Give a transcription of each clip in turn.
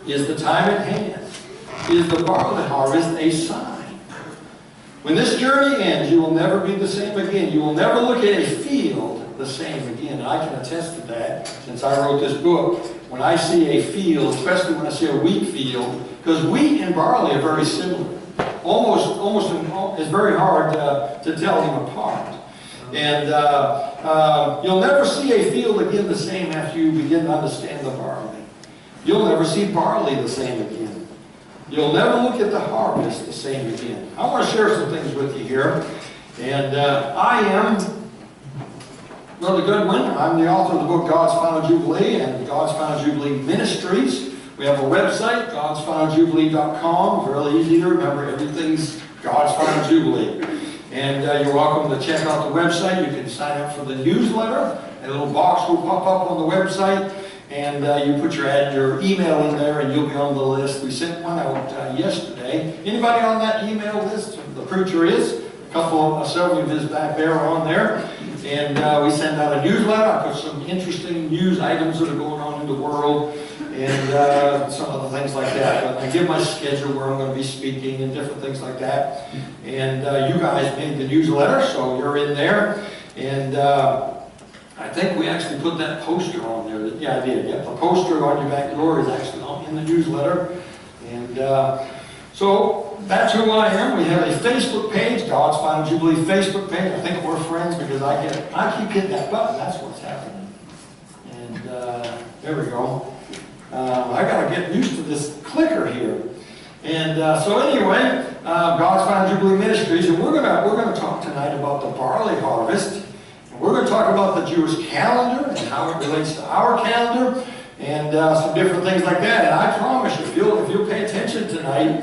Is the time at hand? Is the barley harvest a sign? When this journey ends, you will never be the same again. You will never look at a field the same again. And I can attest to that since I wrote this book. When I see a field, especially when I see a wheat field, because wheat and barley are very similar. It's very hard to tell them apart. And you'll never see a field again the same after you begin to understand the barley. You'll never see barley the same again. You'll never look at the harvest the same again. I want to share some things with you here. And I am Brother Goodwin. I'm the author of the book God's Final Jubilee and God's Final Jubilee Ministries. We have a website, godsfinaljubilee.com. Really easy to remember. Everything's God's Final Jubilee. And you're welcome to check out the website. You can sign up for the newsletter. A little box will pop up on the website. And you put your email in there and you'll be on the list. We sent one out yesterday. Anybody on that email list? The preacher is. Several of his back there are on there. And we send out a newsletter. I put some interesting news items that are going on in the world and some other things like that. But I give my schedule where I'm going to be speaking and different things like that. And you guys made the newsletter, so you're in there. And I think we actually put that poster on there. Yeah, I did. Yeah, the poster on your back door is actually in the newsletter. And so that's who I am. We have a Facebook page, God's Final Jubilee Facebook page. I think we're friends because I keep hitting that button. That's what's happening. And there we go. I got to get used to this clicker here. And so anyway, God's Final Jubilee Ministries, and we're gonna talk tonight about the barley harvest. We're going to talk about the Jewish calendar and how it relates to our calendar and some different things like that. And I promise you, if you'll pay attention tonight,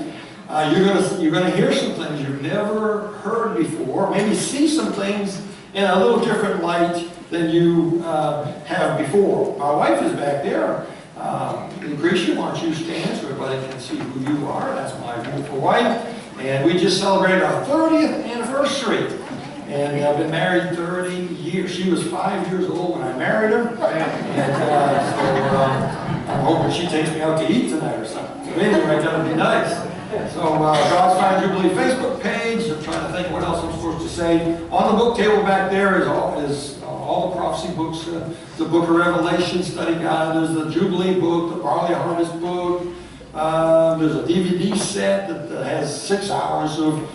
you're going to hear some things you've never heard before. Maybe see some things in a little different light than you have before. My wife is back there. Lucretia, why don't you stand so everybody can see who you are? That's my beautiful wife. And we just celebrated our 30th anniversary. And I've been married 30 years. She was 5 years old when I married her. And so I'm hoping she takes me out to eat tonight or something. So anyway, that'll be nice. So God's Final Jubilee Facebook page. I'm trying to think what else I'm supposed to say. On the book table back there is all the prophecy books. The book of Revelation study guide. There's the Jubilee book, the Barley Harvest book. There's a DVD set that has 6 hours of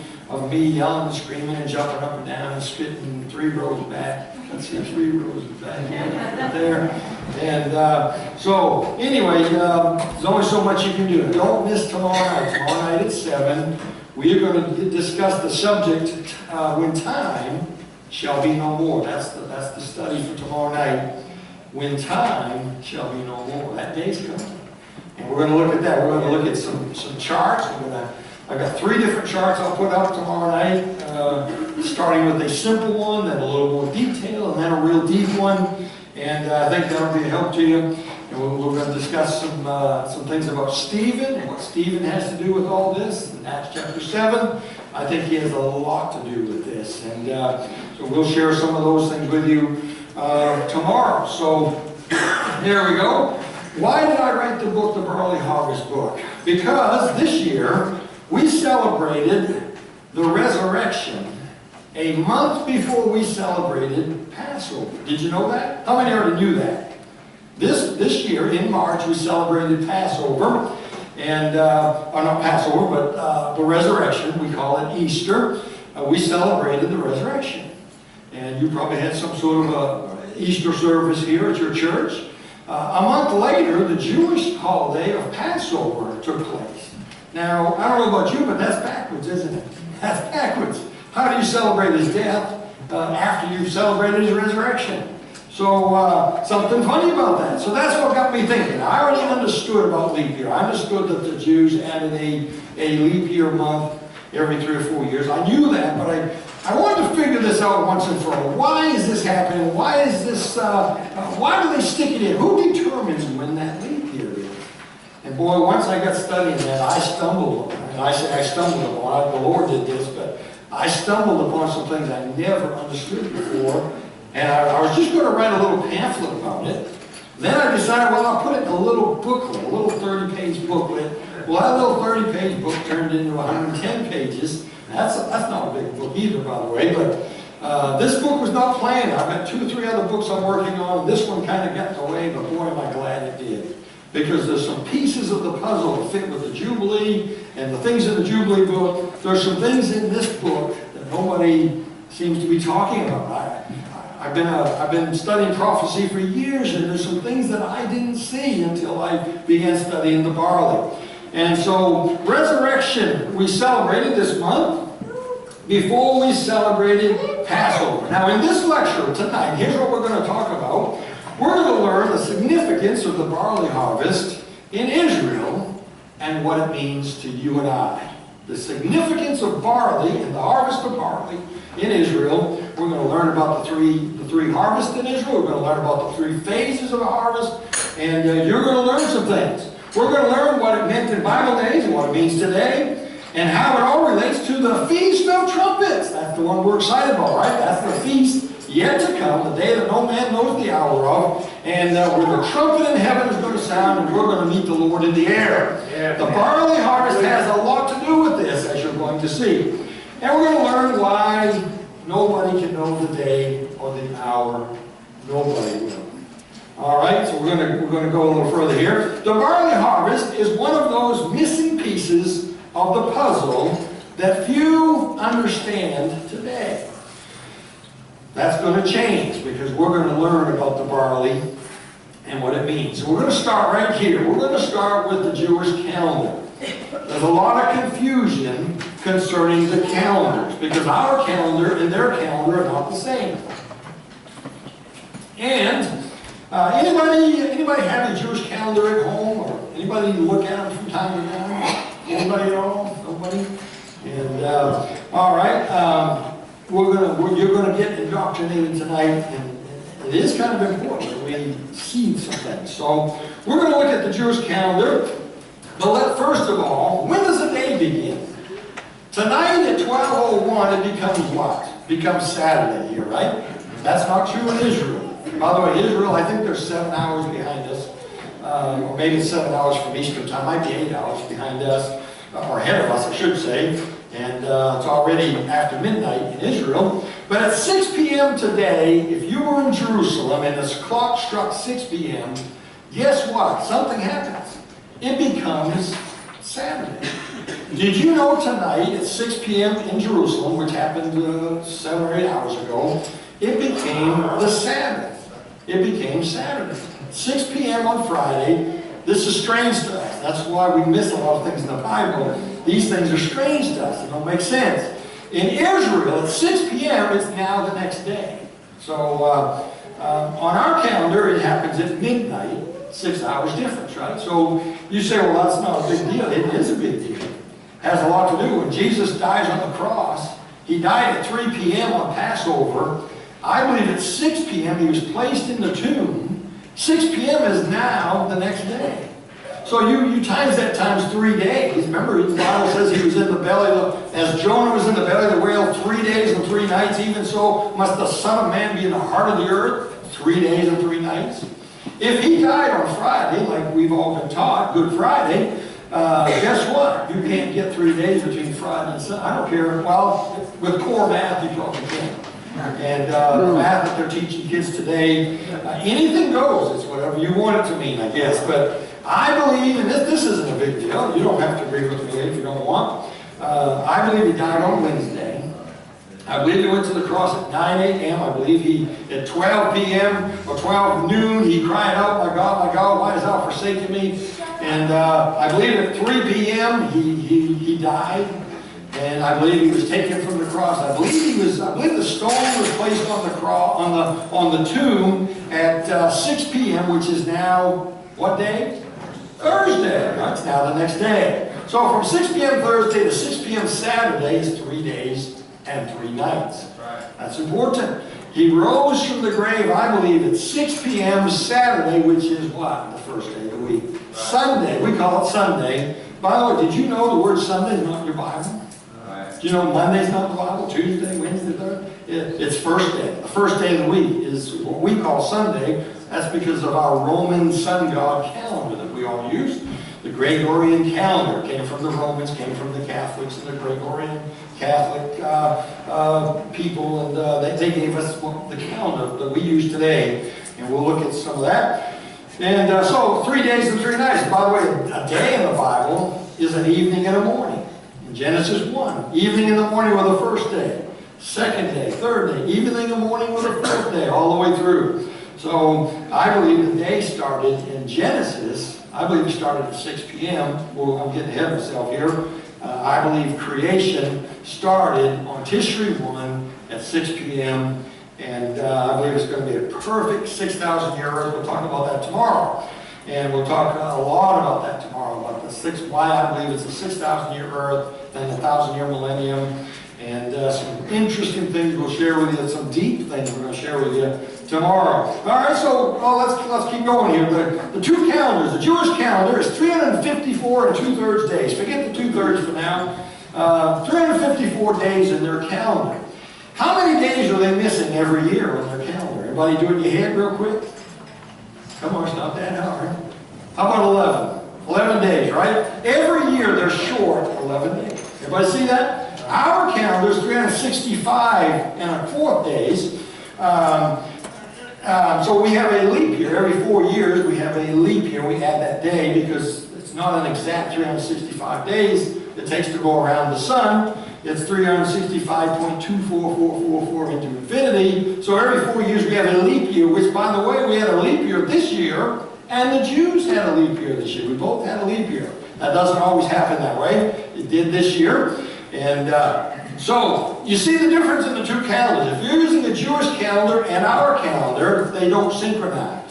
me yelling and screaming and jumping up and down and spitting 3 rows back. Let's see, 3 rows back there. And so anyway, there's only so much you can do. Don't miss tomorrow night. Tomorrow night at 7, we are going to discuss the subject, When Time Shall Be No More. That's the study for tomorrow night. When time shall be no more. That day's coming. And we're going to look at that. We're going to look at some charts. I've got 3 different charts I'll put up tomorrow night, starting with a simple one, then a little more detail, and then a real deep one. And I think that'll be a help to you. And we're going to discuss some things about Stephen and what Stephen has to do with all this. In Acts chapter 7, I think he has a lot to do with this. And so we'll share some of those things with you tomorrow. So there we go. Why did I write the book, the Barley Harvest book? Because this year, we celebrated the resurrection a month before we celebrated Passover. Did you know that? How many already knew that? This year, in March, we celebrated Passover. And, not Passover, but the resurrection. We call it Easter. We celebrated the resurrection. And you probably had some sort of Easter service here at your church. A month later, the Jewish holiday of Passover took place. Now, I don't know about you, but that's backwards, isn't it? That's backwards. How do you celebrate his death after you've celebrated his resurrection? So, something funny about that. So that's what got me thinking. I already understood about leap year. I understood that the Jews added a leap year month every 3 or 4 years. I knew that, but I wanted to figure this out once and for all. Why is this happening? Why is this, why do they stick it in? Who determines when that leap year is? And boy, once I got studying that, I stumbled upon, and I say I stumbled upon, the Lord did this, but I stumbled upon some things I never understood before, and I was just going to write a little pamphlet about it, Then I decided, well, I'll put it in a little booklet, a little 30-page booklet. Well, that little 30-page book turned into 110 pages. That's not a big book either, by the way, but this book was not planned. I've got 2 or 3 other books I'm working on, and this one kind of got in the way, but boy, am I glad it did. Because there's some pieces of the puzzle that fit with the Jubilee and the things in the Jubilee book. There's some things in this book that nobody seems to be talking about. I've been studying prophecy for years, and there's some things that I didn't see until I began studying the barley. And so, resurrection, we celebrated this month before we celebrated Passover. Now, in this lecture tonight, here's what we're going to talk about. We're going to learn the significance of the barley harvest in Israel and what it means to you and I. The significance of barley and the harvest of barley in Israel. We're going to learn about the three harvests in Israel. We're going to learn about the 3 phases of a harvest. And you're going to learn some things. We're going to learn what it meant in Bible days and what it means today, and how it all relates to the Feast of Trumpets. That's the one we're excited about, right? That's the feast yet to come, the day that no man knows the hour of, and where the trumpet in heaven is going to sound, and we're going to meet the Lord in the air. The barley harvest has a lot to do with this, as you're going to see. And we're going to learn why nobody can know the day or the hour. Nobody will. All right, so we're going to go a little further here. The barley harvest is one of those missing pieces of the puzzle that few understand today. That's going to change because we're going to learn about the barley and what it means. So we're going to start right here. We're going to start with the Jewish calendar. There's a lot of confusion concerning the calendars because our calendar and their calendar are not the same. And anybody have a Jewish calendar at home, or anybody look at them from time to time? Anybody at all? Nobody? And all right, you're gonna get indoctrinated tonight, and it is kind of important that we see some things. So we're going to look at the Jewish calendar. But first of all, when does the day begin? Tonight at 12:01, it becomes what? It becomes Saturday here, right? That's not true in Israel. By the way, Israel, I think they're 7 hours behind us, or maybe it's 7 hours from Eastern time. Might be 8 hours behind us, or ahead of us, I should say. And it's already after midnight in Israel. But at 6 p.m. today, if you were in Jerusalem and the clock struck 6 p.m., guess what? Something happens. It becomes Saturday. Did you know tonight at 6 p.m. in Jerusalem, which happened 7 or 8 hours ago, it became the Sabbath. It became Saturday. 6 p.m. on Friday. This is strange to us. That's why we miss a lot of things in the Bible. These things are strange to us. They don't make sense. In Israel, at 6 p.m., it's now the next day. So on our calendar, it happens at midnight, 6 hours difference, right? So you say, well, that's not a big deal. It is a big deal. It has a lot to do. When Jesus dies on the cross, he died at 3 p.m. on Passover. I believe at 6 p.m. he was placed in the tomb. 6 p.m. is now the next day. So you times that times 3 days. Remember, the Bible says he was in the belly of, as Jonah was in the belly of the whale 3 days and 3 nights, even so must the Son of Man be in the heart of the earth 3 days and 3 nights. If he died on Friday, like we've all been taught, Good Friday, guess what? You can't get 3 days between Friday and Sunday. I don't care. Well, with core math, you probably can. And the math that they're teaching kids today, anything goes. It's whatever you want it to mean, I guess. But I believe, and this isn't a big deal. You don't have to agree with me if you don't want. I believe he died on Wednesday. I believe he went to the cross at 9 a.m. I believe he, at 12 p.m. or 12 noon, he cried out, my God, why hast thou forsaken me? And I believe at 3 p.m. he died. And I believe he was taken from the cross. I believe the stone was placed on the cross, on the tomb at 6 p.m., which is now what day? Thursday. That's now the next day. So from 6 p.m. Thursday to 6 p.m. Saturday is 3 days and 3 nights. That's important. He rose from the grave, I believe, at 6 p.m. Saturday, which is what? The first day of the week. Sunday. We call it Sunday. By the way, did you know the word Sunday is not in your Bible? Do you know Monday's not in the Bible? Tuesday, Wednesday, Thursday? It's first day. The first day of the week is what we call Sunday. That's because of our Roman sun god calendar that we all use. The Gregorian calendar came from the Romans, came from the Catholics and the Gregorian Catholic people, and they gave us the calendar that we use today, and we'll look at some of that. And so 3 days and 3 nights. By the way, a day in the Bible is an evening and a morning. In Genesis 1, evening and the morning were the first day, second day, third day, evening and morning were the fourth day, all the way through. So I believe the day started in Genesis. I believe it started at 6 p.m. Well, I'm getting ahead of myself here. I believe creation started on Tishri 1 at 6 p.m. And I believe it's going to be a perfect 6,000-year earth. We'll talk about that tomorrow. And we'll talk a lot about that tomorrow, about why I believe it's a 6,000-year earth and a 1,000-year millennium. And some interesting things we'll share with you, some deep things we're going to share with you tomorrow. All right, so let's keep going here. The two calendars, the Jewish calendar is 354 and 2/3 days. Forget the 2/3 for now. 354 days in their calendar. How many days are they missing every year on their calendar? Everybody do it in your head real quick? Come on, it's not that hard. How about 11? 11 days, right? Every year they're short 11 days. Everybody see that? Our calendar is 365 and a fourth days. So we have a leap year. Every 4 years we have a leap year. We add that day because it's not an exact 365 days it takes to go around the sun. It's 365.24444 into infinity. So every 4 years we have a leap year, which, by the way, we had a leap year this year, and the Jews had a leap year this year. We both had a leap year. That doesn't always happen that way. It did this year. And so you see the difference in the two calendars. If you're using the Jewish calendar and our calendar, they don't synchronize.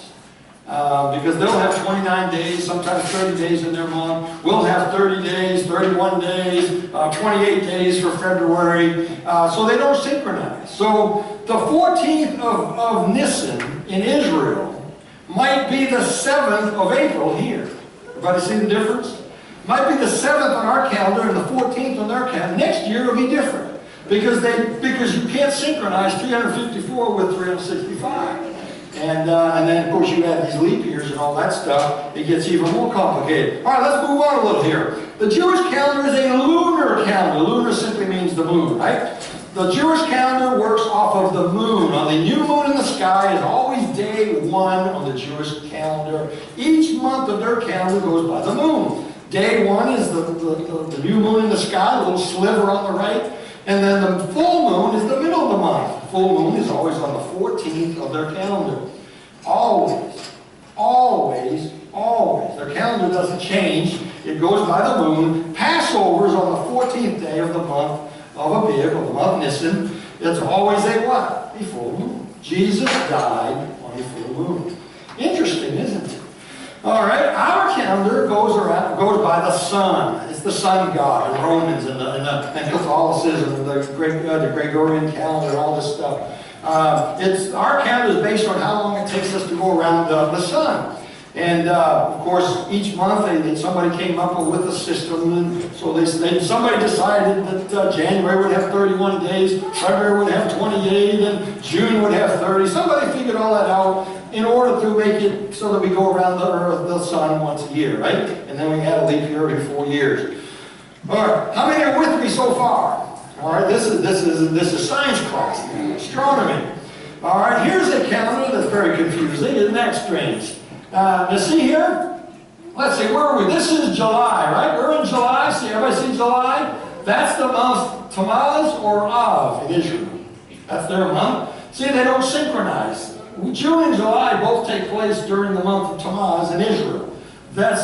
Because they'll have 29 days, sometimes 30 days in their month. We'll have 30 days, 31 days, 28 days for February. So they don't synchronize. So the 14th of Nisan in Israel might be the 7th of April here. Everybody see the difference? Might be the 7th on our calendar and the 14th on their calendar. Next year it'll be different. Because you can't synchronize 354 with 365. And then, of course, you add these leap years and all that stuff. It gets even more complicated. All right, let's move on a little here. The Jewish calendar is a lunar calendar. Lunar simply means the moon, right? The Jewish calendar works off of the moon. On the new moon in the sky is always day 1 on the Jewish calendar. Each month of their calendar goes by the moon. Day 1 is the new moon in the sky, a little sliver on the right. And then the full moon is the middle of the month. Full moon is always on the 14th of their calendar. Always, always, always. Their calendar doesn't change. It goes by the moon. Passover is on the 14th day of the month of Abib, of the month Nisan. It's always a what? A full moon. Jesus died on a full moon. Interesting, isn't it? All right, our calendar goes by the sun. It's the sun god, the Romans and Catholicism, and the Gregorian calendar, and all this stuff. Our calendar is based on how long it takes us to go around the sun. And of course, each month somebody came up with a system, and so somebody decided that January would have 31 days, February would have 28, and June would have 30. Somebody figured all that out in order to make it so that we go around the sun once a year, right? And then we had a leap year every 4 years. All right, how many are with me so far? All right, this is science class, astronomy. All right, here's a calendar that's very confusing. Isn't that strange? Now see here? Let's see, where are we? This is July, right? We're in July. See, everybody see July? That's the month Tammuz or Av in Israel. That's their month. See, they don't synchronize. June and July both take place during the month of Tammuz in Israel.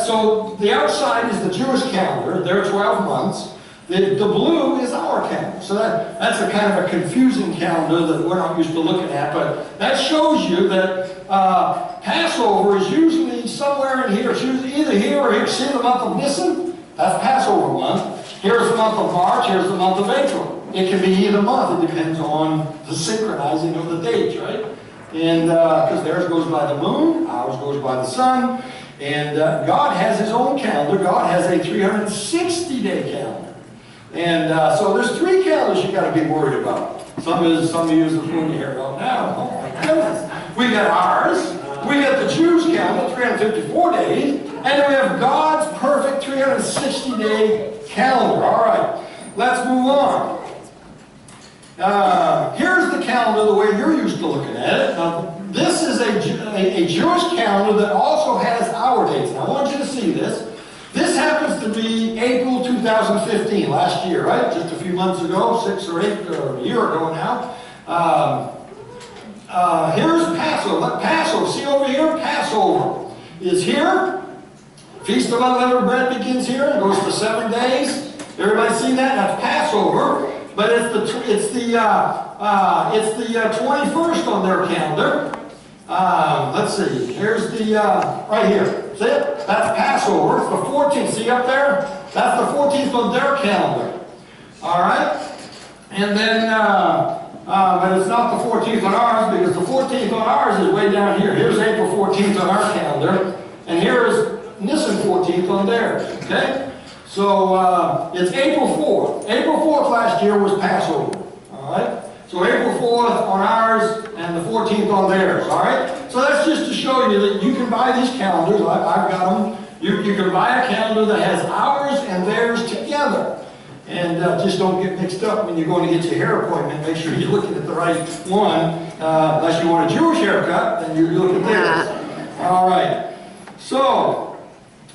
So the outside is the Jewish calendar. There are 12 months. The blue is our calendar. So that's a kind of a confusing calendar that we're not used to looking at. But that shows you that Passover is usually somewhere in here. It's usually either here or here. See the month of Nisan? That's Passover month. Here's the month of March. Here's the month of April. It can be either month. It depends on the synchronizing of the dates, right? And because theirs goes by the moon, ours goes by the sun. And God has His own calendar. God has a 360-day calendar. And so there's 3 calendars you got to be worried about. Some of you use the phone here. Oh, no. Oh, my goodness. We got ours. We got the Jews' calendar, 354 days, and then we have God's perfect 360-day calendar. All right, let's move on. Here's the calendar the way you're used to looking at it. Now, this is a Jewish calendar that also has our dates. Now, I want you to see this. This happens to be April 2015, last year, right? Just a few months ago, 6 or 8 or a year ago now. Here's Passover. Passover, see over here? Passover is here. Feast of Unleavened Bread begins here and goes for 7 days. Everybody see that? That's Passover. But it's the 21st on their calendar. Let's see. Here's the right here. See it? That's Passover. It's the 14th. See up there? That's the 14th on their calendar. All right. And then, but it's not the 14th on ours, because the 14th on ours is way down here. Here's April 14th on our calendar, and here is Nisan 14th on theirs. Okay. So it's April 4th. April 4th last year was Passover. All right? So April 4th on ours and the 14th on theirs. All right? So that's just to show you that you can buy these calendars. I've got them. You can buy a calendar that has ours and theirs together. And just don't get mixed up when you're going to get your hair appointment. Make sure you're looking at the right one. Unless you want a Jewish haircut, then you look at theirs. All right. So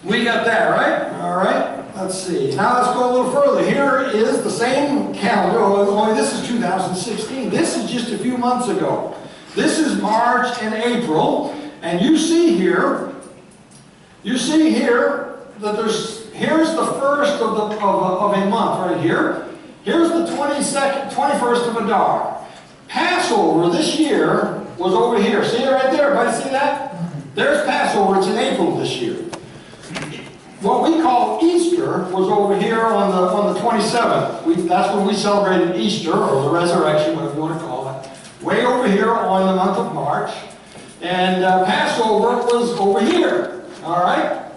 we got that, right? All right. Let's see. Now let's go a little further. Here is the same calendar, only this is 2016. This is just a few months ago. This is March and April, and you see here that here's the first of a month right here. Here's the 21st of Adar. Passover this year was over here. See it right there? Everybody see that? There's Passover. It's in April this year. What we call Easter was over here on the 27th. That's when we celebrated Easter, or the resurrection, whatever you want to call it. Way over here on the month of March. And Passover was over here. All right?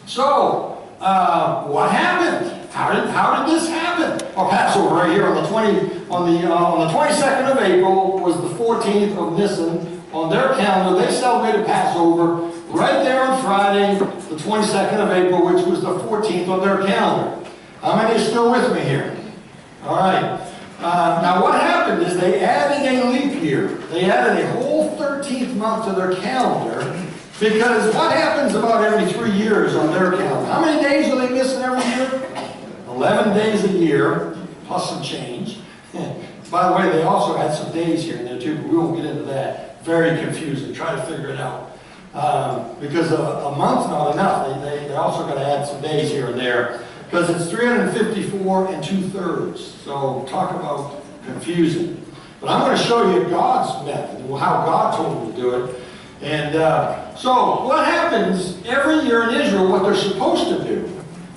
So, what happened? How did this happen? Well, Passover right here on the 22nd of April was the 14th of Nisan. On their calendar, they celebrated Passover right there on Friday, the 22nd of April, which was the 14th on their calendar. How many are still with me here? All right. Now what happened is they added a leap year. They added a whole 13th month to their calendar, because what happens about every 3 years on their calendar? How many days are they missing every year? 11 days a year, plus some change. By the way, they also had some days here and there too, but we won't get into that. Very confusing. Try to figure it out. Because a month's not enough. They also got to add some days here and there. Because it's 354 2/3. So talk about confusing. But I'm going to show you God's method, how God told me to do it. And so what happens every year in Israel, what they're supposed to do.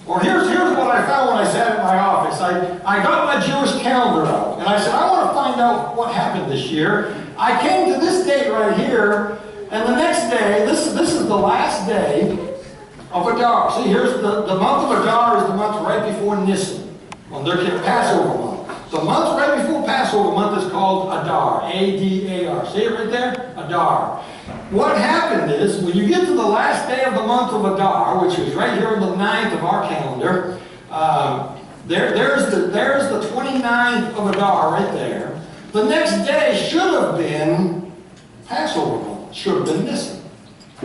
Or here's what I found when I sat in my office. I got my Jewish calendar out, and I said, I want to find out what happened this year. I came to this date right here, and the next day, this is the last day of Adar. See, here's the month of Adar is the month right before Nisan, on their Passover month. The month right before Passover month is called Adar, A-D-A-R. See it right there? Adar. What happened is, when you get to the last day of the month of Adar, which is right here on the 9th of our calendar, there's the 29th of Adar right there. The next day should have been Passover month. Should have been Nisan.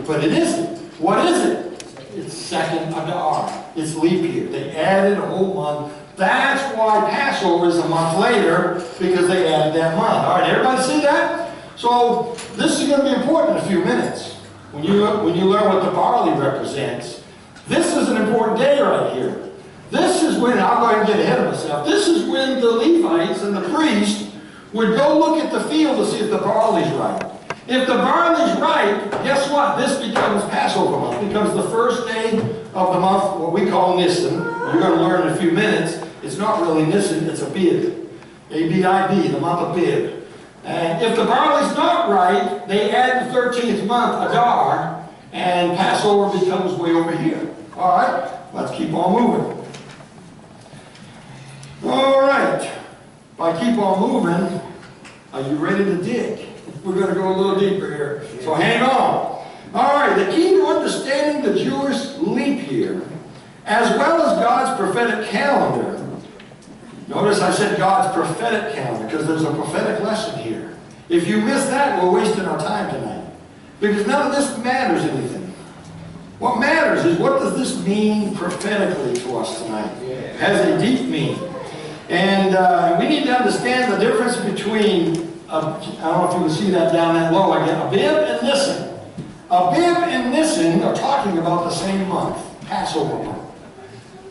But it isn't. What is it? It's 2nd Adar. It's leap year. They added a whole month. That's why Passover is a month later, because they added that month. All right, everybody see that? So this is going to be important in a few minutes. When you learn what the barley represents, this is an important day right here. This is when, I'll go ahead and get ahead of myself, this is when the Levites and the priests would go look at the field to see if the barley's right. If the barley's right, guess what? This becomes Passover month. It becomes the first day of the month, what we call Nisan. You're going to learn in a few minutes. It's not really Nisan, it's Abib. A-B-I-B, the month of Abib. And if the barley's not right, they add the 13th month, Adar, and Passover becomes way over here. All right, let's keep on moving. All right, if I keep on moving, are you ready to dig? We're going to go a little deeper here. So hang on. All right, the key to understanding the Jewish leap year, as well as God's prophetic calendar. Notice I said God's prophetic calendar, because there's a prophetic lesson here. If you miss that, we're wasting our time tonight. Because none of this matters anything. What matters is, what does this mean prophetically to us tonight? It has a deep meaning. And we need to understand the difference between, I don't know if you can see that down that low again, Abib and Nisan. Abib and Nisan are talking about the same month, Passover month.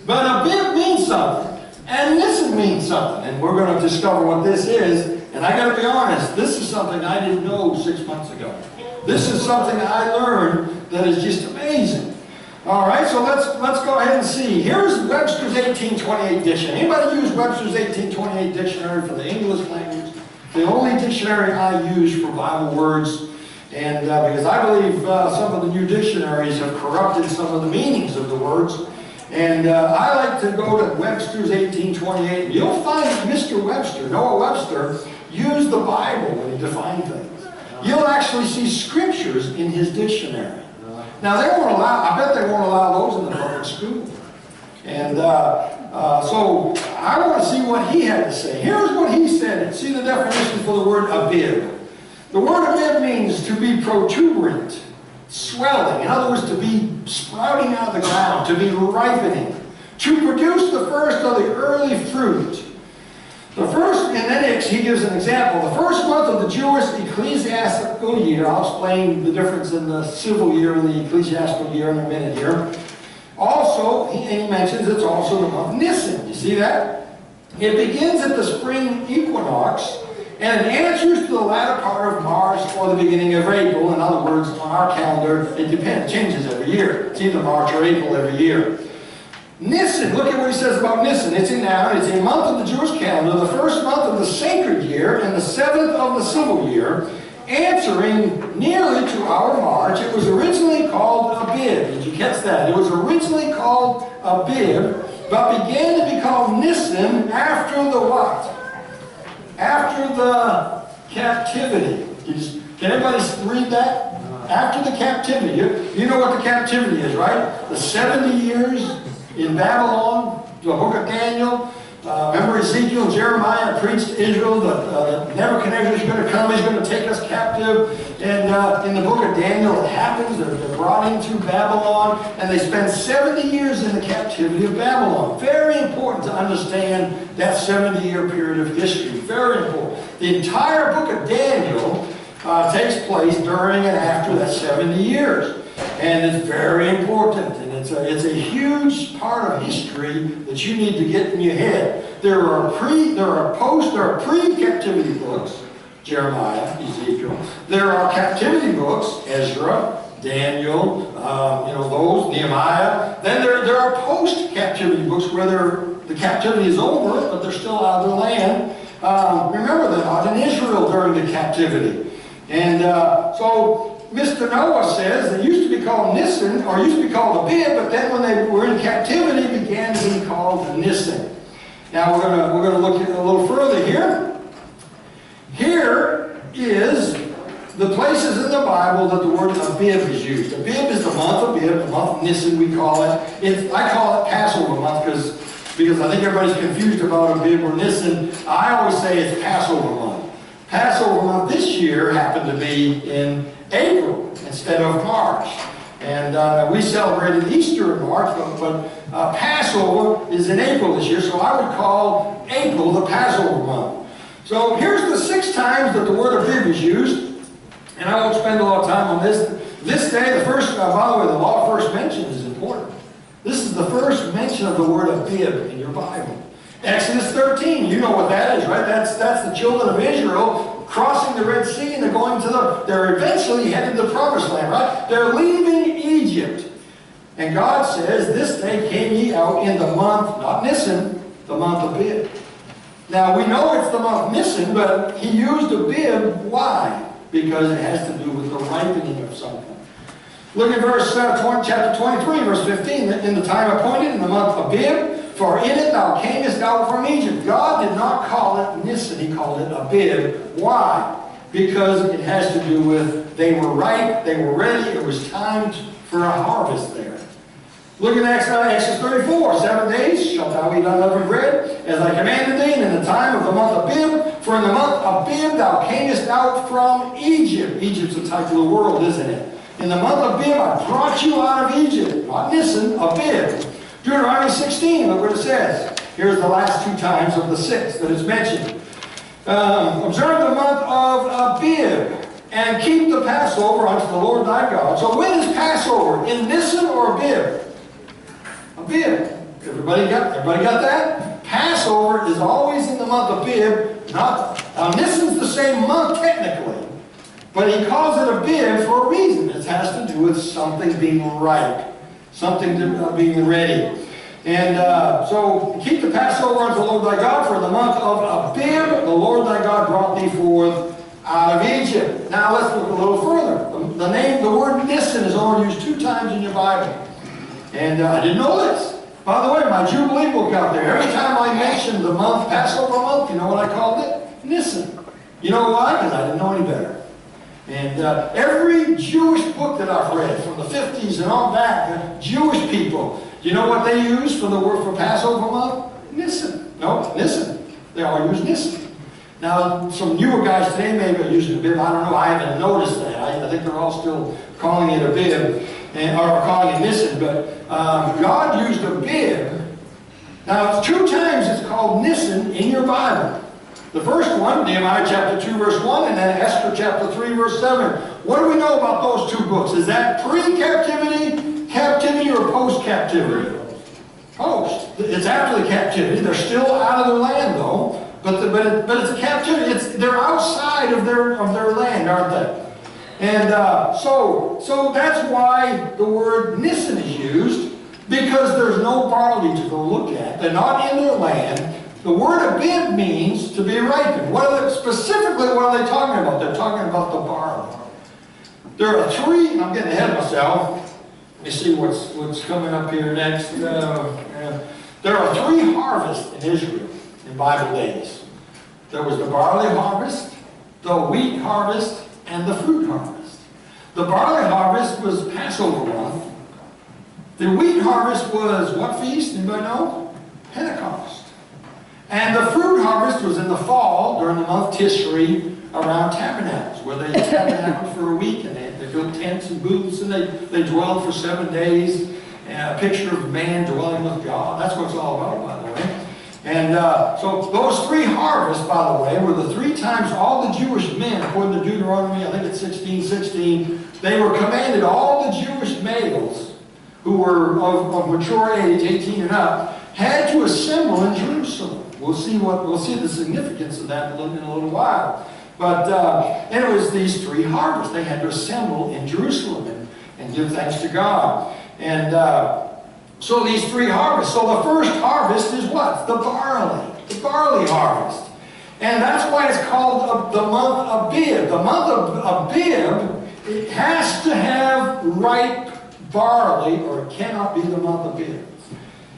But Abib means something, and Nisan means something. And we're going to discover what this is. And I got to be honest, this is something I didn't know 6 months ago. This is something I learned that is just amazing. All right, so let's go ahead and see. Here's Webster's 1828 dictionary. Anybody use Webster's 1828 dictionary for the English language? The only dictionary I use for Bible words. And because I believe some of the new dictionaries have corrupted some of the meanings of the words. And I like to go to Webster's 1828. You'll find Mr. Webster, Noah Webster, used the Bible when he defined things. You'll actually see scriptures in his dictionary. Now, they won't allow, I bet they won't allow those in the public school. And so I want to see what he had to say. Here's what he said. See the definition for the word Abib. The word Abib means to be protuberant, swelling. In other words, to be sprouting out of the ground, to be ripening, to produce the first of the early fruit. The first, and then he gives an example. The first month of the Jewish ecclesiastical year, I'll explain the difference in the civil year and the ecclesiastical year in a minute here. Also, he mentions it's also the month Nisan. You see that? It begins at the spring equinox, and it answers to the latter part of March or the beginning of April. In other words, on our calendar, it depends. It changes every year. It's either March or April every year. Nisan, look at what he says about Nisan. It's a month of the Jewish calendar, the first month of the sacred year, and the seventh of the civil year, answering nearly to our March. It was originally called Abib. Did you catch that? It was originally called Abib, but began to be called Nisan after the what? After the captivity. Can everybody read that? After the captivity. You know what the captivity is, right? The 70 years in Babylon, the book of Daniel. Remember Ezekiel and Jeremiah preached to Israel that Nebuchadnezzar is going to come, he's going to take us captive. And in the book of Daniel it happens, they're brought into Babylon, and they spend 70 years in the captivity of Babylon. Very important to understand that 70-year period of history. Very important. The entire book of Daniel takes place during and after that 70 years. And it's very important, and it's a huge part of history that you need to get in your head. There are pre-captivity books, Jeremiah, Ezekiel. There are captivity books, Ezra, Daniel, those, Nehemiah. Then there are post-captivity books where the captivity is over, but they're still out of their land. Remember, they're not in Israel during the captivity. And so Mr. Noah says it used to be called Nisan, or used to be called Abib, but then when they were in captivity, it began to be called Nisan. Now we're going to look at a little further here. Here is the places in the Bible that the word Abib is used. Abib is the month Abib, the month Nisan we call it. I call it Passover month because I think everybody's confused about Abib or Nisan. I always say it's Passover month. Passover month this year happened to be in April instead of March. And we celebrated Easter in March, but Passover is in April this year, so I would call April the Passover month. So here's the 6 times that the word Abib is used, and I won't spend a lot of time on this. This day, the first, by the way, the law of first mention is important. This is the first mention of the word Abib in your Bible. Exodus 13, you know what that is, right? That's the children of Israel crossing the Red Sea, and they're eventually headed to the Promised Land, right? They're leaving Egypt. And God says, this day came ye out in the month, not Nisan, the month Abib. Now, we know it's the month Nisan, but he used Abib. Why? Because it has to do with the ripening of something. Look at chapter 23, verse 15. In the time appointed, in the month Abib, for in it thou camest out from Egypt. God did not call it Nisan, he called it Abib. Why? Because it has to do with they were ripe, they were ready, it was time for a harvest there. Look at Exodus 34. 7 days shalt thou eat unleavened bread, as I commanded thee, and in the time of the month of Abib. For in the month of Abib thou camest out from Egypt. Egypt's a type of the world, isn't it? In the month of Abib I brought you out of Egypt. Not Nisan, Abib. Deuteronomy 16, look what it says. Here's the last 2 times of the 6 that is mentioned. Observe the month of Abib, and keep the Passover unto the Lord thy God. So when is Passover? In Nisan or Abib? Abib. Everybody got that? Passover is always in the month of Abib. Now Nisan's the same month technically, but he calls it Abib for a reason. It has to do with something being ripe, something being ready. And so keep the Passover unto the Lord thy God, for in the month of Abib the Lord thy God brought thee forth out of Egypt. Now let's look a little further. The word Nisan is only used 2 times in your Bible. And I didn't know this. By the way, my Jubilee book out there, every time I mentioned the month, Passover month, you know what I called it? Nisan. You know why? Because I didn't know any better. And every Jewish book that I've read, from the 50s and on back, Jewish people, you know what they use for the word for Passover month? Nisan. No, Nisan. They all use Nisan. Now, some newer guys today maybe are using Abib. I don't know. I haven't noticed that. I think they're all still calling it Abib, or calling it Nisan. But God used Abib. Now, 2 times it's called Nisan in your Bible. The first one, Nehemiah chapter 2, verse 1, and then Esther chapter 3, verse 7. What do we know about those 2 books? Is that pre-captivity, captivity, or post-captivity? Post. It's after the captivity. They're still out of their land, though. But it's a captivity. They're outside of their land, aren't they? And so that's why the word Nisan is used, because there's no barley to go look at. They're not in their land. The word Abib means to be ripened. Specifically, what are they talking about? They're talking about the barley. There are 3, and I'm getting ahead of myself. Let me see what's coming up here next. There are 3 harvests in Israel in Bible days. There was the barley harvest, the wheat harvest, and the fruit harvest. The barley harvest was Passover month. The wheat harvest was what feast? Anybody know? Pentecost. And the fruit harvest was in the fall, during the month Tishri, around tabernacles, where they tabernacled for a week, and they built tents and booths, and they dwelled for 7 days. And a picture of man dwelling with God. That's what it's all about, by the way. And so those 3 harvests, by the way, were the 3 times all the Jewish men, according to Deuteronomy, I think it's 16:16, they were commanded, all the Jewish males who were of mature age, 18 and up, had to assemble in Jerusalem. We'll see the significance of that in a little while. But and it was these 3 harvests. They had to assemble in Jerusalem and give thanks to God. And so these 3 harvests. So the first harvest is what? The barley harvest. And that's why it's called the month of Abib. The month of Abib, it has to have ripe barley, or it cannot be the month of Abib.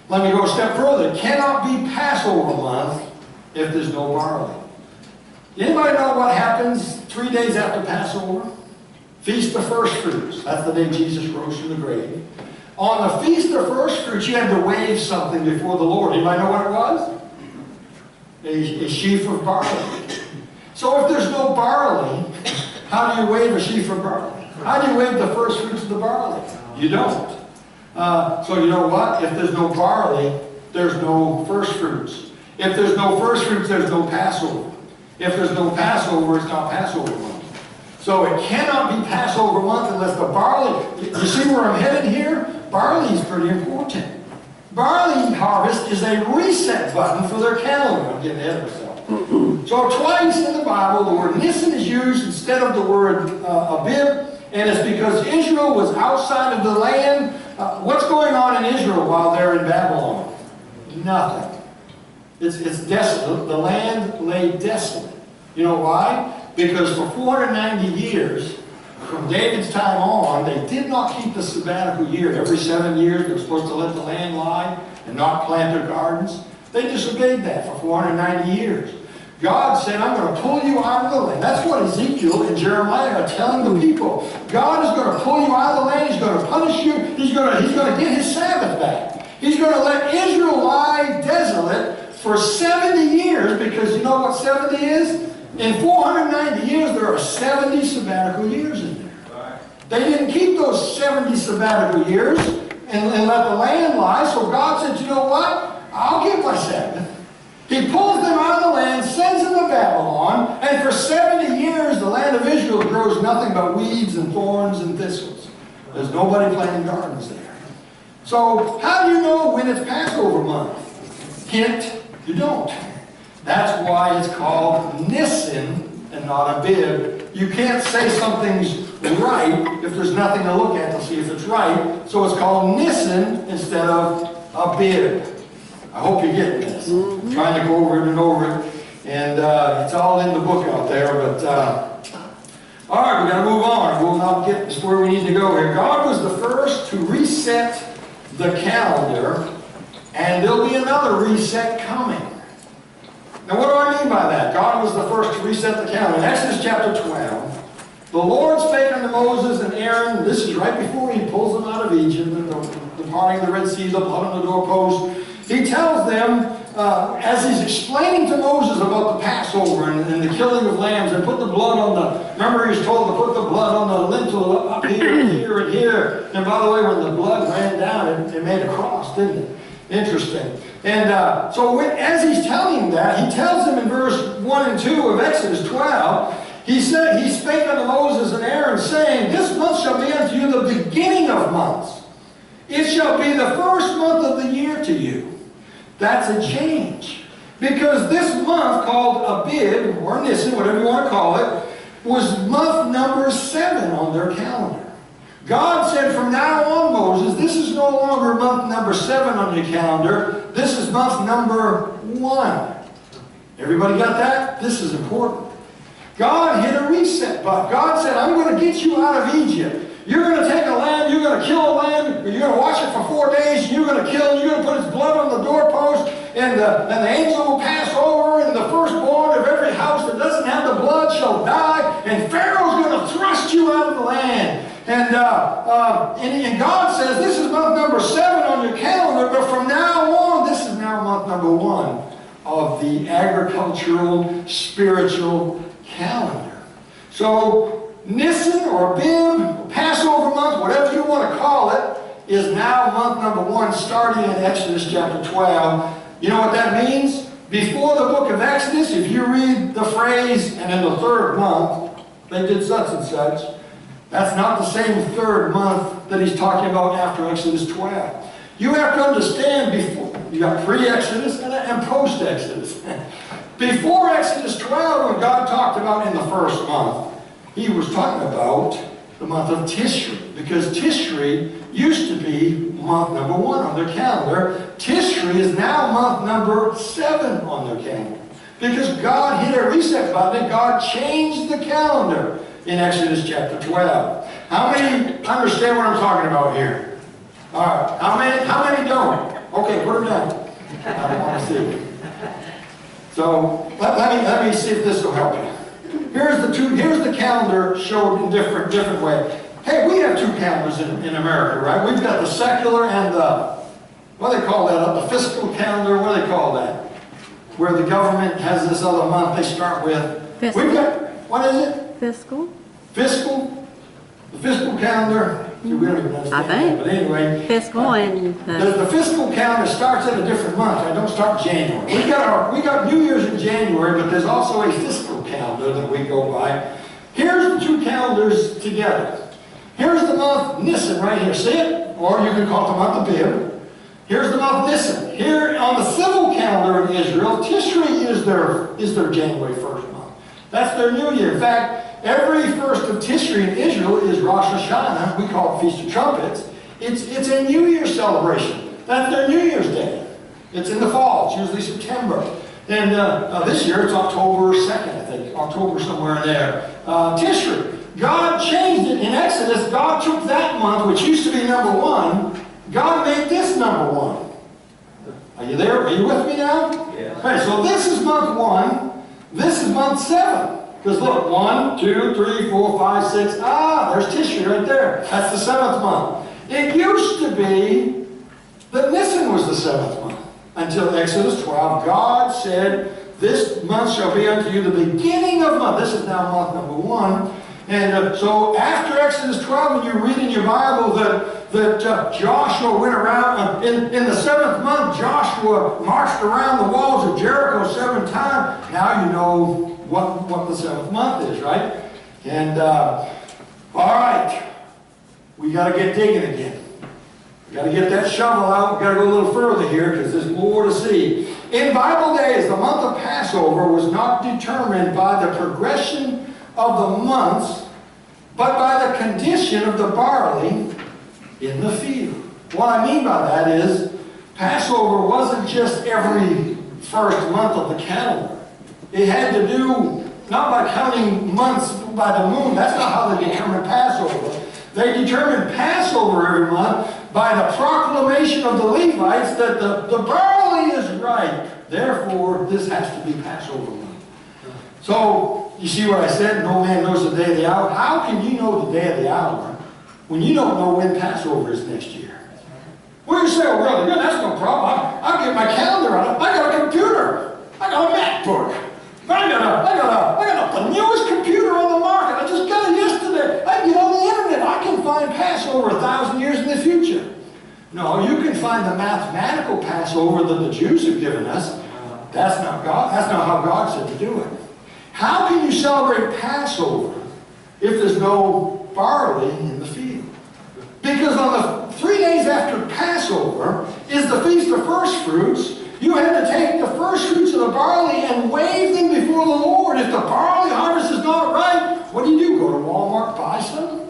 Let me go a step further. It cannot be Passover month if there's no barley. Anybody know what happens 3 days after Passover? Feast of First Fruits. That's the day Jesus rose from the grave. On the Feast of First Fruits, you had to wave something before the Lord. Anybody know what it was? A sheaf of barley. So if there's no barley, how do you wave a sheaf of barley? How do you wave the first fruits of the barley? You don't. So you know what? If there's no barley, there's no first fruits. If there's no first fruits, there's no Passover. If there's no Passover, it's not Passover month. So it cannot be Passover month unless the barley... You see where I'm headed here? Barley is pretty important. Barley harvest is a reset button for their calendar. I'm getting ahead of myself. So twice in the Bible, the word Nisan is used instead of the word Abib, and it's because Israel was outside of the land. What's going on in Israel while they're in Babylon? Nothing. It's desolate. The land lay desolate. You know why? Because for 490 years, from David's time on, they did not keep the sabbatical year. Every 7 years, they were supposed to let the land lie and not plant their gardens. They disobeyed that for 490 years. God said, I'm going to pull you out of the land. That's what Ezekiel and Jeremiah are telling the people. God is going to pull you out of the land. He's going to punish you. He's going to get his Sabbath back. He's going to let Israel lie desolate for 70 years, because you know what 70 is? In 490 years, there are 70 sabbatical years in there. They didn't keep those 70 sabbatical years and let the land lie, so God said, you know what? I'll give my Sabbath. He pulls them out of the land, sends them to Babylon, and for 70 years the land of Israel grows nothing but weeds and thorns and thistles. There's nobody planting gardens there. So how do you know when it's Passover month? Hint, you don't. That's why it's called Nisan and not Abib. You can't say something's right if there's nothing to look at to see if it's right. So it's called Nisan instead of Abib. I hope you're getting this. I'm trying to go over it and over it. And it's all in the book out there. But all right, we got to move on. We'll not get to where we need to go here. God was the first to reset the calendar, and there'll be another reset coming. Now, what do I mean by that? God was the first to reset the calendar. In Exodus chapter 12, the Lord spake unto Moses and Aaron. This is right before he pulls them out of Egypt, and the parting of the Red Sea, the blood on the doorpost. He tells them, as he's explaining to Moses about the Passover and the killing of lambs, and put the blood on the, remember he was told to put the blood on the lintel up here and here and here. And by the way, when the blood ran down, it made a cross, didn't it? Interesting. And so as he's telling that, he tells them in verse 1 and 2 of Exodus 12, he said, he spake unto Moses and Aaron, saying, this month shall be unto you the beginning of months. It shall be the first month of the year to you. That's a change. Because this month, called Abib, or Nisan, whatever you want to call it, was month number 7 on their calendar. God said, from now on, Moses, this is no longer month number 7 on your calendar. This is month number 1. Everybody got that? This is important. God hit a reset button. God said, I'm going to get you out of Egypt. You're going to take a lamb, you're going to kill a lamb, you're going to watch it for 4 days, you're going to kill it, you're going to put its blood on the doorpost, and the angel will pass over, and the firstborn of every house that doesn't have the blood shall die, and Pharaoh's going to thrust you out of the land. And God says, this is month number 7 on your calendar, but from now on, this is now month number 1 of the agricultural, spiritual calendar. So, Nisan or Abib, Passover month, whatever you want to call it, is now month number 1, starting in Exodus chapter 12. You know what that means? Before the book of Exodus, if you read the phrase, and in the 3rd month, they did such and such, that's not the same 3rd month that he's talking about after Exodus 12. You have to understand, before you got pre-Exodus and post-Exodus. Before Exodus 12, when God talked about in the 1st month, he was talking about the month of Tishri, because Tishri used to be month number 1 on their calendar. Tishri is now month number 7 on their calendar, because God hit a reset button and God changed the calendar in Exodus chapter 12. How many understand what I'm talking about here? All right. How many don't? Okay, put them down. I don't want to see. So let me see if this will help you. Here's the calendar showed in different way. Hey, we have 2 calendars in America, right? We've got the secular and the, what do they call that? The fiscal calendar, what do they call that? Where the government has this other month they start with. Fiscal. We've got, what is it? Fiscal. Fiscal? The fiscal calendar? We don't even understand that, but anyway. Fiscal and... The fiscal calendar starts at a different month. I don't start January. We got New Year's in January, but there's also a fiscal calendar that we go by. Here's the 2 calendars together. Here's the month Nisan right here. See it? Or you can call it the month Abib. Here's the month Nisan. Here on the civil calendar in Israel, Tishri is their January 1st month. That's their New Year. In fact, every 1st of Tishri in Israel is Rosh Hashanah. We call it Feast of Trumpets. It's a New Year celebration. That's their New Year's Day. It's in the fall. It's usually September. And this year it's October 2nd, I think. October somewhere in there. Tishri. God changed it in Exodus. God took that month, which used to be number 1. God made this number 1. Are you there? Are you with me now? Yeah. Okay, so this is month 1. This is month 7. Because look, 1, 2, 3, 4, 5, 6. There's Tishri right there. That's the 7th month. It used to be that Nisan was the 7th month. Until Exodus 12, God said, this month shall be unto you the beginning of month. This is now month number 1. And so after Exodus 12, when you read in your Bible that Joshua went around, in the 7th month, Joshua marched around the walls of Jericho 7 times. Now you know what the 7th month is, right? And, all right, we got to get digging again. We got to get that shovel out. We got to go a little further here because there's more to see. In Bible days, the month of Passover was not determined by the progression of the months, but by the condition of the barley in the field. What I mean by that is, Passover wasn't just every first month of the calendar. It had to do, not by counting months by the moon. That's not how they determined Passover. They determined Passover every month by the proclamation of the Levites that the barley is ripe. Therefore, this has to be Passover month. So, you see what I said? No man knows the day of the hour. How can you know the day of the hour when you don't know when Passover is next year? Well, you say, well, brother, that's no problem. I'll get my calendar out. I got a computer. I got a MacBook. I got the newest computer on the market. I just got it yesterday. I can get on the internet. I can find Passover 1,000 years in the future. No, you can find the mathematical Passover that the Jews have given us. That's not God. That's not how God said to do it. How can you celebrate Passover if there's no barley in the field? Because on the 3 days after Passover is the Feast of First Fruits. You had to take the first fruits of the barley and wave them before the Lord. If the barley harvest is not right, what do? Go to Walmart, buy some?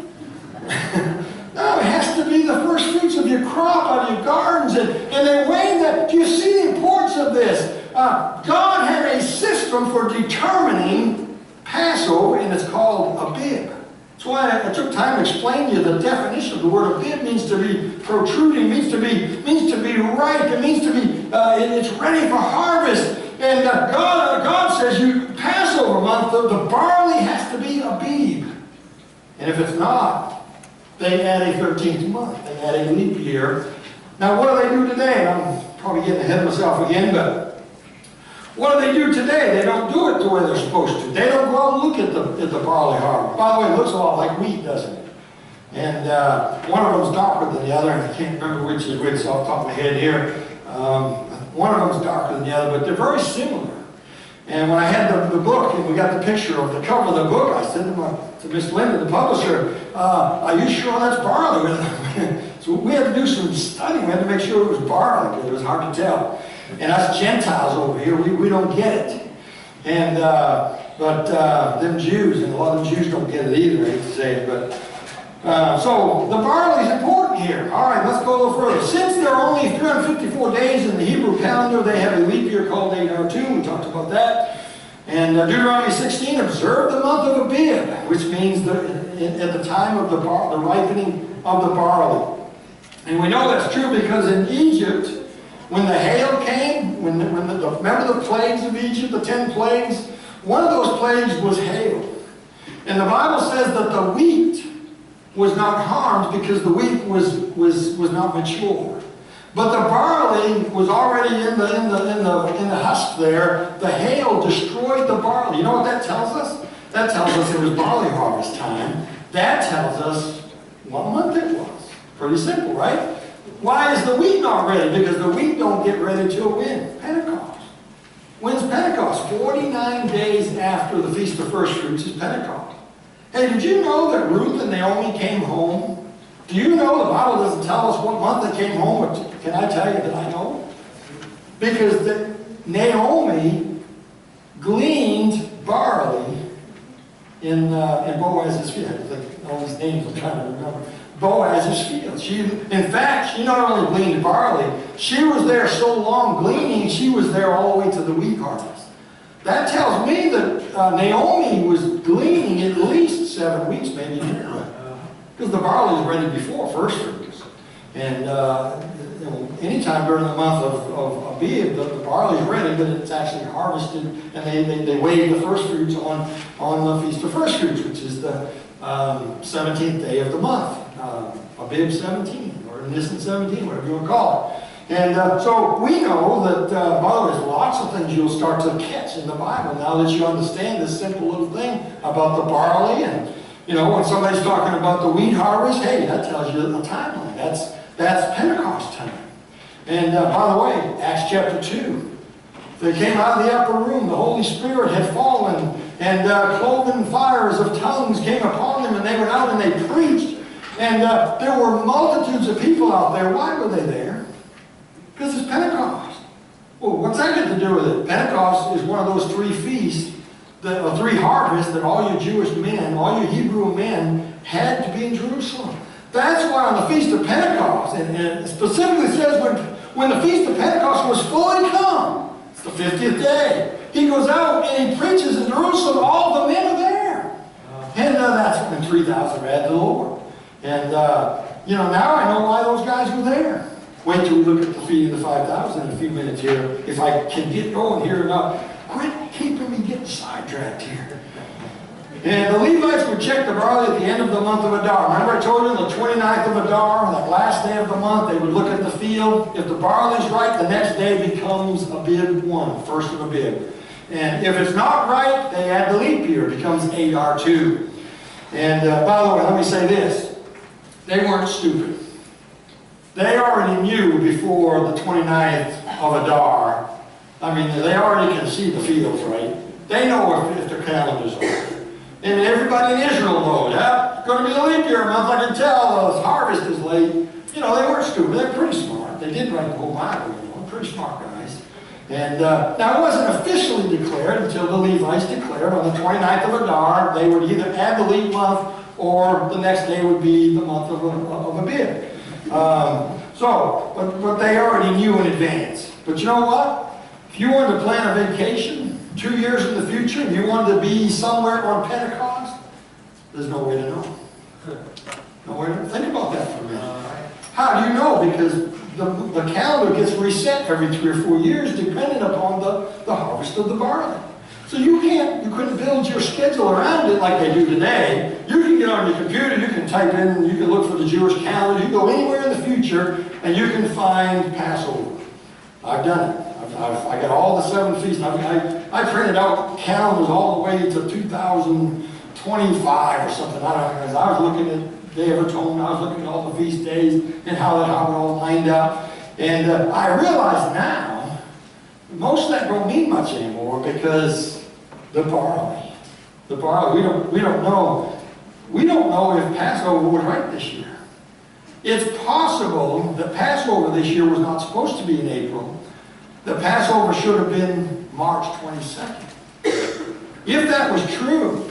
No, it has to be the first fruits of your crop out of your gardens. And they wave that. Do you see the importance of this? God had a system for determining Passover, and it's called Abib. That's why I took time to explain to you the definition of the word Abib. Means to be protruding, means to be ripe, it means to be, it's ready for harvest. And God says, Passover month, the barley has to be Abib. And if it's not, they add a 13th month. They add a leap year. Now what do they do today? I'm probably getting ahead of myself again, but what do they do today? They don't do it the way they're supposed to. They don't go out and look at the barley harvest. By the way, it looks a lot like wheat, doesn't it? And one of them's darker than the other, and I can't remember which is which off the top of my head here. One of them's darker than the other, but they're very similar. And when I had the book, and we got the picture of the cover of the book, I said to Miss Linda, the publisher, are you sure that's barley? So we had to do some studying. We had to make sure it was barley, because it was hard to tell. And us Gentiles over here, we don't get it. And but them Jews, and a lot of them Jews don't get it either, I hate to say it. But so the barley is important here. All right, let's go a little further. Since there are only 354 days in the Hebrew calendar, they have a leap year called 802. We talked about that. And Deuteronomy 16, observe the month of Abib, which means at the time of the ripening of the barley. And we know that's true because in Egypt, when the hail came, remember the plagues of Egypt, the 10 plagues? One of those plagues was hail. And the Bible says that the wheat was not harmed because the wheat was not mature. But the barley was already in the husk there. The hail destroyed the barley. You know what that tells us? That tells us it was barley harvest time. That tells us what month it was. Pretty simple, right? Why is the wheat not ready? Because the wheat don't get ready till when? Pentecost. When's Pentecost? 49 days after the Feast of First Fruits is Pentecost. Hey, did you know that Ruth and Naomi came home? Do you know the Bible doesn't tell us what month they came home? But can I tell you that I know? Because Naomi gleaned barley in Boaz's field. Like all these names I'm trying to remember. Boaz's field. In fact, she not only gleaned barley, she was there so long gleaning, she was there all the way to the wheat harvest. That tells me that Naomi was gleaning at least 7 weeks, maybe more. Because the barley was ready before first fruits. And anytime during the month of Abib, the barley is ready, but it's actually harvested, and they wave the first fruits on the Feast of First Fruits, which is the 17th day of the month, Abib 17, or Nisan 17, whatever you want to call it. And so we know that, by the way, there's lots of things you'll start to catch in the Bible now that you understand this simple little thing about the barley. And, when somebody's talking about the wheat harvest, hey, that tells you the timeline. That's Pentecost time. And by the way, Acts chapter 2, they came out of the upper room, the Holy Spirit had fallen, and cloven fires of tongues came upon them, and they went out and they preached. And there were multitudes of people out there. Why were they there? Because it's Pentecost. Well, what's that got to do with it? Pentecost is one of those three feasts, three harvests that all you Jewish men, all you Hebrew men had to be in Jerusalem. That's why on the Feast of Pentecost, and it specifically says when the Feast of Pentecost was fully come, it's the 50th day, he goes out and he preaches in Jerusalem, all the men are there. And that's when 3,000 read the Lord. And, now I know why those guys were there. Wait till we look at the feeding of the 5,000 in a few minutes here. If I can get going here now. Quit keeping me getting sidetracked here. And the Levites would check the barley at the end of the month of Adar. Remember I told you on the 29th of Adar, that last day of the month, they would look at the field. If the barley's right, the next day becomes Abib 1, first of Abib. And if it's not right, they add the leap year. It becomes Adar 2. And by the way, let me say this. They weren't stupid. They already knew before the 29th of Adar. I mean, they already can see the fields, right? They know if their calendars are. And everybody in Israel knows, it's going to be a leap year month. I can tell the harvest is late. They weren't stupid. They're pretty smart. They did write the whole Bible. Pretty smart guys. And now it wasn't officially declared until the Levites declared on the 29th of Adar. They would either add the leap month or the next day would be the month of Abib. But they already knew in advance. But you know what? If you wanted to plan a vacation 2 years in the future and you wanted to be somewhere on Pentecost, there's no way to know. No way to think about that for a minute. How do you know? Because the calendar gets reset every 3 or 4 years depending upon the harvest of the barley. So you couldn't build your schedule around it like they do today. You can get on your computer, you can type in, you can look for the Jewish calendar, you can go anywhere in the future, and you can find Passover. I've done it. I got all the 7 feasts. I printed out calendars all the way to 2025 or something. I was looking at Day of Atonement, I was looking at all the feast days and how it all lined up. And I realize now, most of that don't mean much anymore because the barley, we don't know. We don't know if Passover was right this year. It's possible that Passover this year was not supposed to be in April. The Passover should have been March 22nd. If that was true,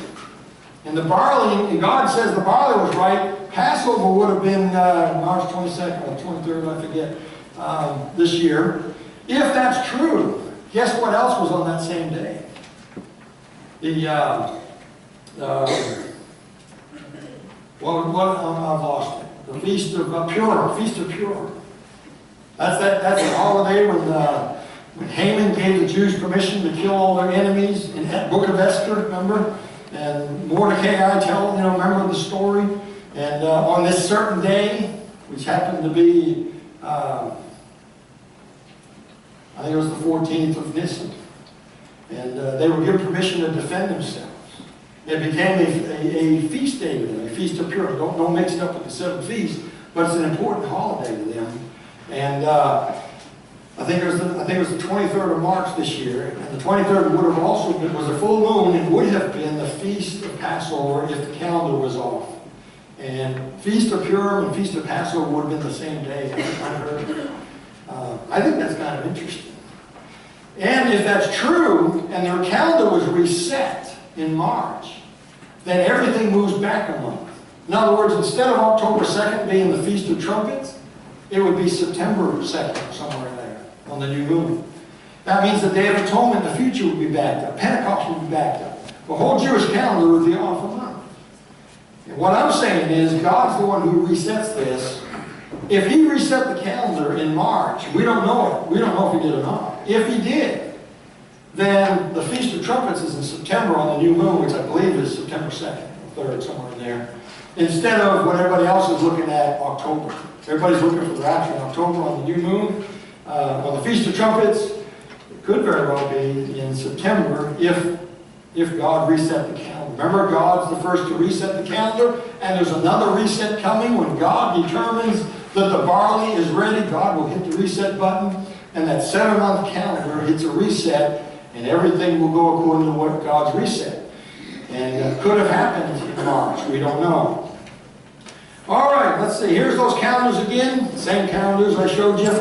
and the barley, and God says the barley was right, Passover would have been March 22nd or 23rd, I forget, this year. If that's true, guess what else was on that same day? I've lost it. The Feast of Purim. That's the holiday when Haman gave the Jews permission to kill all their enemies in that book of Esther, remember? And Mordecai remember the story? And on this certain day, which happened to be, I think it was the 14th of Nisan, and they were given permission to defend themselves. It became a feast day to them, a feast of Purim. Don't mix it up with the 7 feasts, but it's an important holiday to them. And I think it was the 23rd of March this year, and the 23rd would have also been, was a full moon, and would have been the Feast of Passover if the calendar was off. And Feast of Purim and Feast of Passover would have been the same day. I think that's kind of interesting. And if that's true, and their calendar was reset in March, then everything moves back a month. In other words, instead of October 2nd being the Feast of Trumpets, it would be September 2nd, somewhere there, on the new moon. That means the Day of Atonement in the future would be backed up. Pentecost would be backed up. The whole Jewish calendar would be off a month. And what I'm saying is, God's the one who resets this if he reset the calendar in March, we don't know it. We don't know if he did or not. If he did, then the Feast of Trumpets is in September on the new moon, which I believe is September 2nd or 3rd, somewhere in there. Instead of what everybody else is looking at, October. Everybody's looking for the rapture in October on the new moon. On the Feast of Trumpets, it could very well be in September if God reset the calendar. Remember, God's the first to reset the calendar, and there's another reset coming when God determines that the barley is ready. God will hit the reset button, and that 7-month calendar hits a reset, and everything will go according to what God's reset. And it could have happened in March. We don't know. All right, let's see. Here's those calendars again. Same calendars I showed you.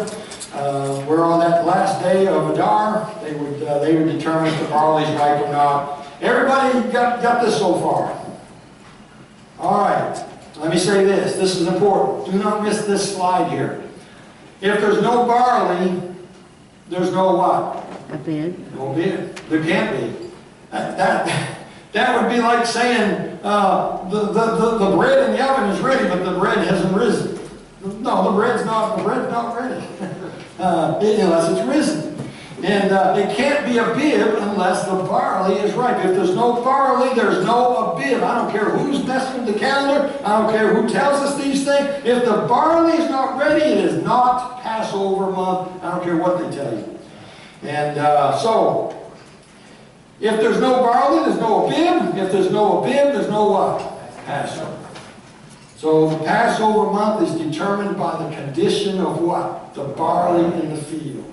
We're on that last day of Adar. They would determine if the barley's ripe or not. Everybody got this so far? All right. Let me say this. This is important. Do not miss this slide here. If there's no barley, there's no what? A bid. No bid. There can't be. That would be like saying the bread in the oven is ready, but the bread hasn't risen. No, the bread's not ready unless it's risen. And it can't be a bib unless the barley is ripe. If there's no barley, there's no bib. I don't care who's messing with the calendar. I don't care who tells us these things. If the barley is not ready, it is not Passover month. I don't care what they tell you. And so, if there's no barley, there's no bib. If there's no bib, there's no what? Passover. So the Passover month is determined by the condition of what? The barley in the field.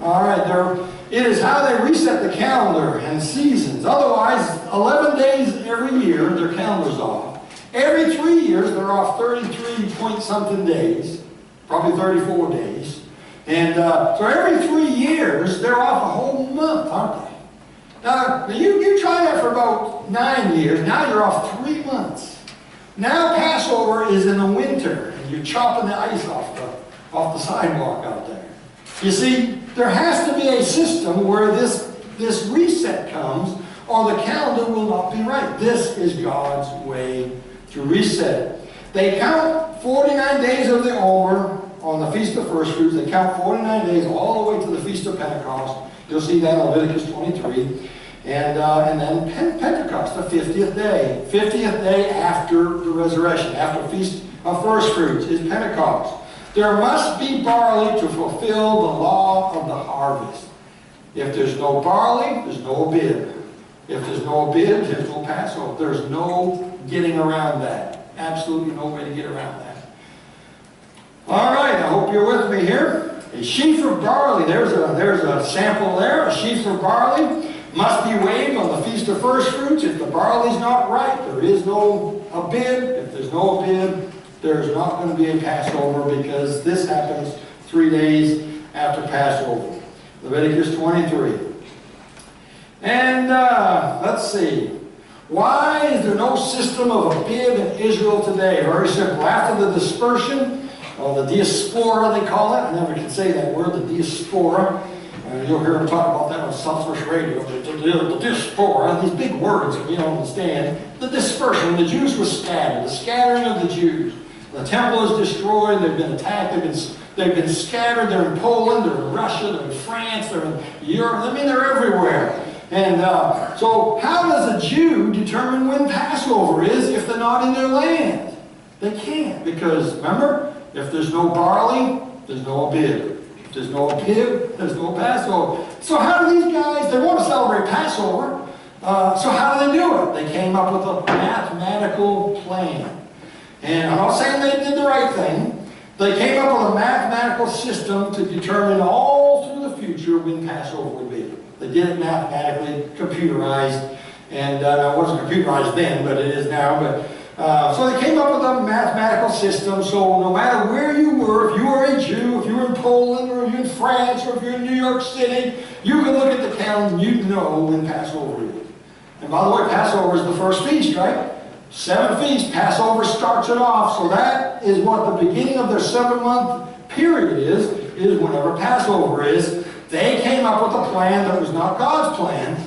All right, it is how they reset the calendar and seasons. Otherwise, 11 days every year, their calendar's off. Every 3 years, they're off 33-point-something days, probably 34 days. And so every 3 years, they're off a whole month, aren't they? Now, you try that for about 9 years. Now you're off 3 months. Now Passover is in the winter, and you're chopping the ice off the sidewalk out there. You see, there has to be a system where this reset comes, or the calendar will not be right. This is God's way to reset it. They count 49 days of the Omer on the Feast of First Fruits. They count 49 days all the way to the Feast of Pentecost. You'll see that in Leviticus 23. And then Pentecost, the 50th day. 50th day after the resurrection, after Feast of First Fruits, is Pentecost. There must be barley to fulfill the law of the harvest. If there's no barley, there's no bib. If there's no bib, there's no Passover. There's no getting around that. Absolutely no way to get around that. All right, I hope you're with me here. A sheaf of barley, there's a sample there. A sheaf of barley must be weighed on the Feast of First Fruits. If the barley's not ripe, there is no bib. If there's no bib, there's not going to be a Passover, because this happens 3 days after Passover. Leviticus 23. And let's see. Why is there no system of a bib in Israel today? Very simple. After the dispersion, or the diaspora they call it. I never can say that word, the diaspora. You'll hear them talk about that on Southwest Radio. The diaspora, these big words that we don't understand. The dispersion, the Jews were scattered. The scattering of the Jews. The temple is destroyed, they've been attacked, they've been scattered, they're in Poland, they're in Russia, they're in France, they're in Europe, I mean they're everywhere. And so how does a Jew determine when Passover is if they're not in their land? They can't, because remember, if there's no barley, there's no bib. If there's no bib, there's no Passover. So how do these guys, they want to celebrate Passover, so how do they do it? They came up with a mathematical plan. And I'm not saying they did the right thing. They came up with a mathematical system to determine all through the future when Passover would be. They did it mathematically, computerized. And it wasn't computerized then, but it is now. But so they came up with a mathematical system. So no matter where you were, if you were a Jew, if you were in Poland, or if you're in France, or if you're in New York City, you can look at the calendar and you know when Passover is. And by the way, Passover is the first feast, right? 7 feasts, Passover starts it off, so that is what the beginning of their 7-month period is whenever Passover is. They came up with a plan that was not God's plan,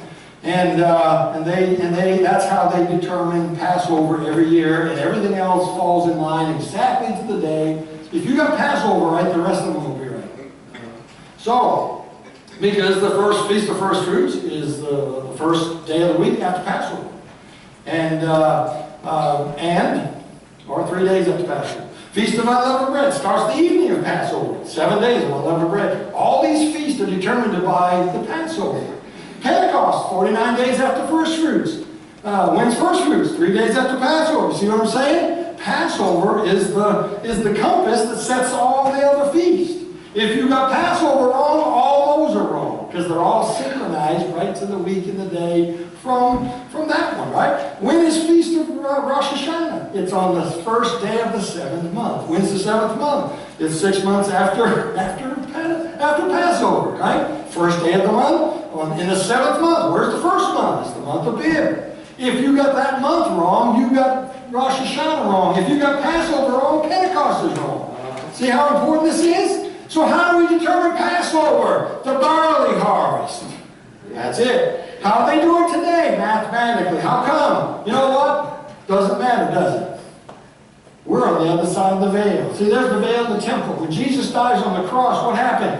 and that's how they determine Passover every year, and everything else falls in line exactly to the day if you got Passover right, the rest of them will be right. So, because the first Feast of First Fruits is the first day of the week after Passover. Or 3 days after Passover. Feast of Unleavened Bread starts the evening of Passover. 7 days of unleavened bread. All these feasts are determined by the Passover. Pentecost, 49 days after First Fruits. When's First Fruits? 3 days after Passover. See what I'm saying? Passover is the compass that sets all the other feasts. If you got Passover wrong, all those are wrong, because they're all synchronized right to the week and the day from that one, right? When is Feast of Rosh Hashanah? It's on the first day of the 7th month. When's the 7th month? It's 6 months after Passover, right? First day of the month, in the 7th month. Where's the first month? It's the month of Bib. If you got that month wrong, you got Rosh Hashanah wrong. If you got Passover wrong, Pentecost is wrong. See how important this is? So how do we determine Passover? The barley harvest. That's it. How are they doing today, mathematically? How come? You know what? Doesn't matter, does it? We're on the other side of the veil. See, there's the veil in the temple. When Jesus dies on the cross, what happened?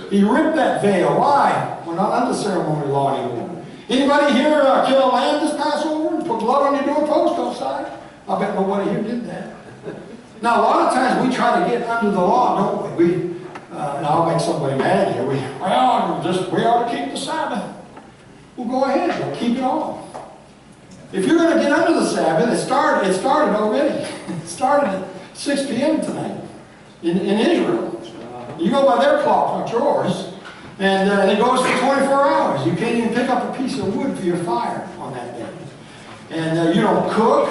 He ripped that veil. Why? We're not under ceremony law anymore. Anybody here kill a lamb this Passover and put blood on your doorpost outside? I bet nobody here did that. Now, a lot of times we try to get under the law, don't we? And I'll make somebody mad here. We ought to keep the Sabbath. Well, go ahead. We'll keep it all. If you're going to get under the Sabbath, it started already. It started at 6 p.m. tonight in Israel. You go by their clock, not yours. And it goes for 24 hours. You can't even pick up a piece of wood for your fire on that day. And you don't cook.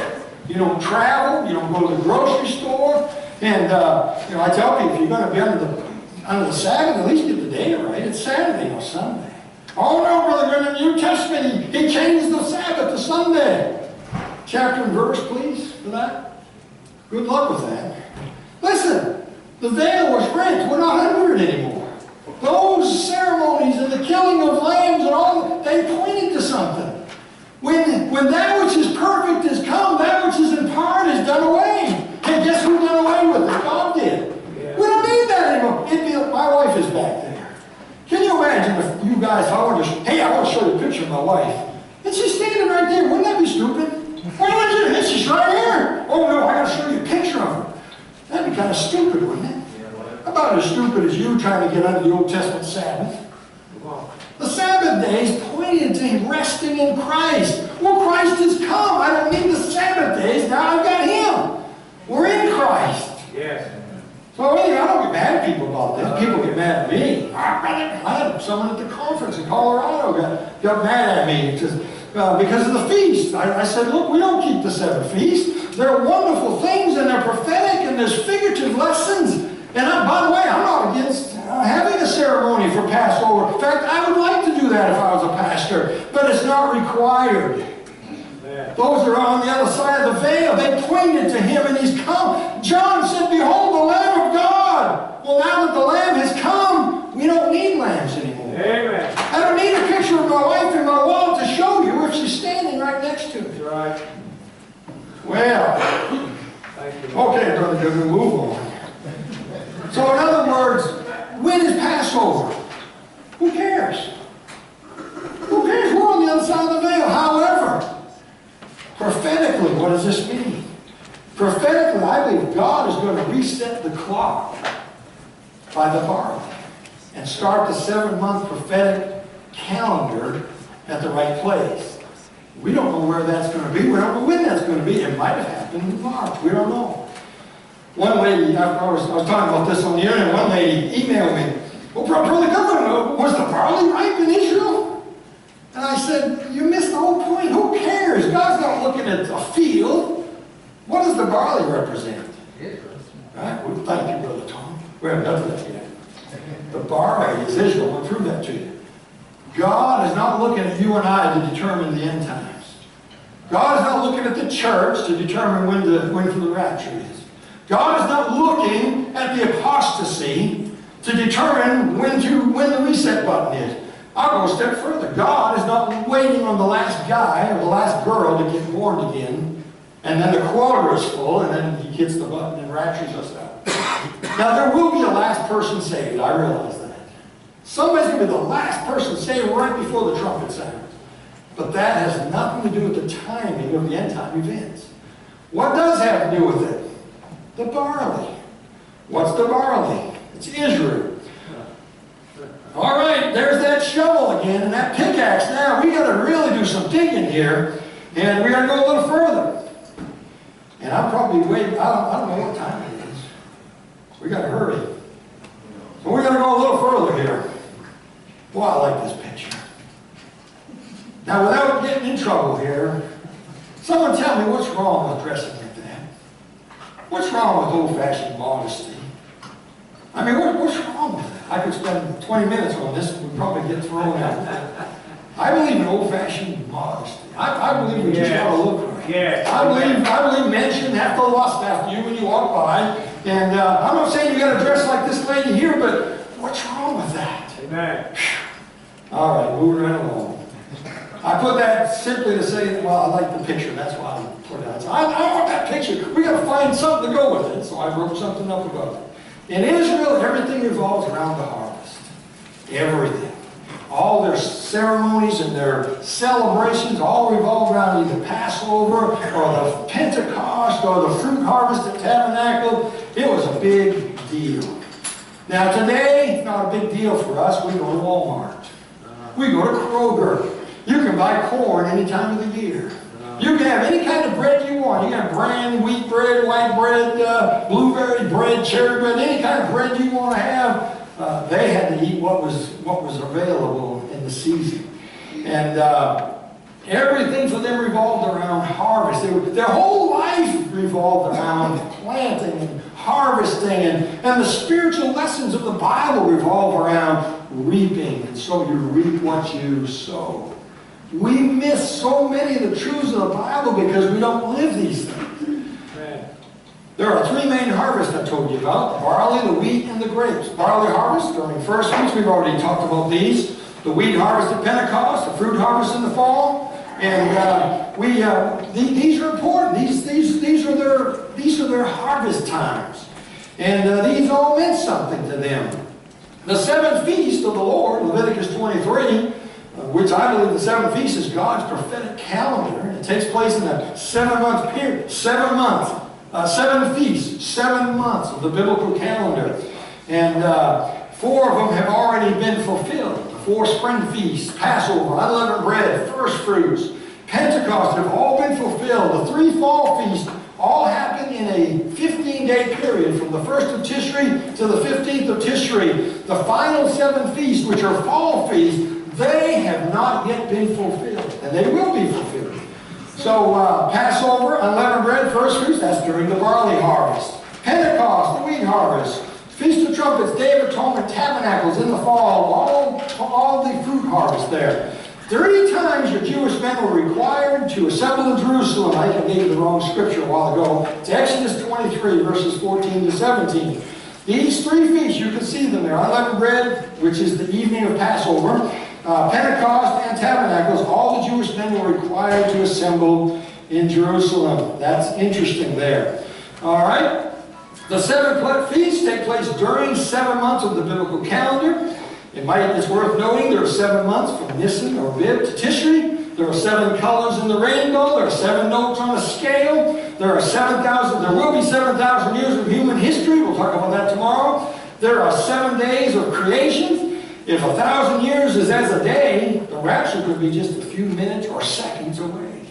You don't travel. You don't go to the grocery store. And I tell people, if you're going to be under the Sabbath, at least get the day right. It's Saturday or Sunday. Oh no, brother, in the New Testament, he changed the Sabbath to Sunday. Chapter and verse, please, for that. Good luck with that. Listen, the veil was rent. We're not under it anymore. Those ceremonies and the killing of lambs and all, they pointed to something. When that which is perfect is come, that which is in part is done away. And guess who done away with it? God did. Yeah. We don't need that anymore. My wife is back there. Can you imagine if you guys, I want to show you a picture of my wife. And she's standing right there. Wouldn't that be stupid? Why would you? And she's right here. Oh no, I got to show you a picture of her. That'd be kind of stupid, wouldn't it? About as stupid as you trying to get under the Old Testament Sabbath. The Sabbath days pointed to him resting in Christ. Well, Christ has come. I don't need the Sabbath days. Now I've got him. We're in Christ. Yes. So anyway, I don't get mad at people about this. People get mad at me. I had someone at the conference in Colorado got mad at me because of the feast. I said, look, we don't keep the 7 feasts. They're wonderful things and they're prophetic and there's figurative lessons. And by the way, I'm not against having a ceremony for Passover. In fact, I would like to do that if I was a pastor, but it's not required. Those are on the other side of the veil. They pointed to him and he's come. John said, behold the Lamb of God. Well, now that the Lamb has come, we don't need lambs anymore. Amen. I don't need a picture of my wife in my wall to show you if she's standing right next to me. That's right. Well, okay, Brother Goodwin, move on. So in other words, when is Passover? Who cares? Who cares? We're on the other side of the veil. However, prophetically, what does this mean? Prophetically, I believe God is going to reset the clock by the barley and start the 7-month prophetic calendar at the right place. We don't know where that's going to be. We don't know when that's going to be. It might have happened in March. We don't know. One lady, I was talking about this on the internet, one lady emailed me, well, Brother Goodwin, was the barley ripe in Israel? And I said, you missed the whole point. Who cares? God's not looking at a field. What does the barley represent? Right? Well, thank you, Brother Tom. We haven't done that yet. The barley is Israel. We'll prove that to you. God is not looking at you and I to determine the end times. God is not looking at the church to determine when the rapture is. God is not looking at the apostasy to determine when the reset button is. I'll go a step further. God is not waiting on the last guy or the last girl to get born again, and then the quota is full, and then he hits the button and raptures us out. Now, there will be a last person saved. I realize that. Somebody's going to be the last person saved right before the trumpet sounds. But that has nothing to do with the timing of the end-time events. What does have to do with it? The barley. What's the barley? It's Israel. All right, there's that shovel again and that pickaxe. Now, we got to really do some digging here, and we got to go a little further. And I'm probably waiting. I don't know what time it is. We got to hurry. So we're going to go a little further here. Boy, I like this picture. Now, without getting in trouble here, someone tell me what's wrong with dressing like that? What's wrong with old-fashioned modesty? I mean, what's wrong with that? I could spend 20 minutes on this and we'd probably get thrown out. I believe in old-fashioned modesty. I believe we just ought to look right. Yes. I believe men shouldn't have to lust after you when you walk by. And I'm not saying you got to dress like this lady here, but what's wrong with that? Amen. All right, moving right along. I put that simply to say, well, I like the picture. That's why I put it out. So I want that picture. We got to find something to go with it. So I wrote something up about it. In Israel, everything revolves around the harvest. Everything. All their ceremonies and their celebrations all revolve around either Passover or the Pentecost or the fruit harvest at Tabernacle. It was a big deal. Now today, it's not a big deal for us. We go to Walmart. We go to Kroger. You can buy corn any time of the year. You can have any kind of bread you want. You can have bran, wheat bread, white bread, blueberry bread, cherry bread, any kind of bread you want to have. They had to eat what was available in the season. And everything for them revolved around harvest. Their whole life revolved around planting and harvesting. And the spiritual lessons of the Bible revolve around reaping. And so you reap what you sow. We miss so many of the truths of the Bible because we don't live these things. There are three main harvests I told you about: the barley, the wheat, and the grapes. Barley harvest during first fruits, we've already talked about these. The wheat harvest at Pentecost, the fruit harvest in the fall, and these are important. These are their harvest times, and these all meant something to them. The seventh feast of the Lord, Leviticus 23. Which I believe the seventh feast is God's prophetic calendar. It takes place in a 7-month period. 7 months. 7 feasts. 7 months of the biblical calendar. And 4 of them have already been fulfilled. The 4 spring feasts, Passover, unleavened bread, first fruits, Pentecost have all been fulfilled. The 3 fall feasts all happen in a 15-day period from the 1st of Tishri to the 15th of Tishri. The final 7 feasts, which are fall feasts, they have not yet been fulfilled, and they will be fulfilled. So Passover, unleavened bread, first fruits, that's during the barley harvest. Pentecost, the wheat harvest. Feast of Trumpets, Day of Atonement, Tabernacles in the fall, all the fruit harvest there. 3 times your Jewish men were required to assemble in Jerusalem. I think I gave you the wrong scripture a while ago. It's Exodus 23, verses 14 to 17. These 3 feasts, you can see them there. Unleavened bread, which is the evening of Passover. Pentecost and Tabernacles, all the Jewish men were required to assemble in Jerusalem. That's interesting there. All right. The 7 feasts take place during 7 months of the biblical calendar. It's worth noting there are 7 months from Nisan or Bib to Tishri. There are 7 colors in the rainbow. There are 7 notes on a scale. There will be 7,000 years of human history. We'll talk about that tomorrow. There are 7 days of creation. If 1,000 years is as a day, the rapture could be just a few minutes or seconds away.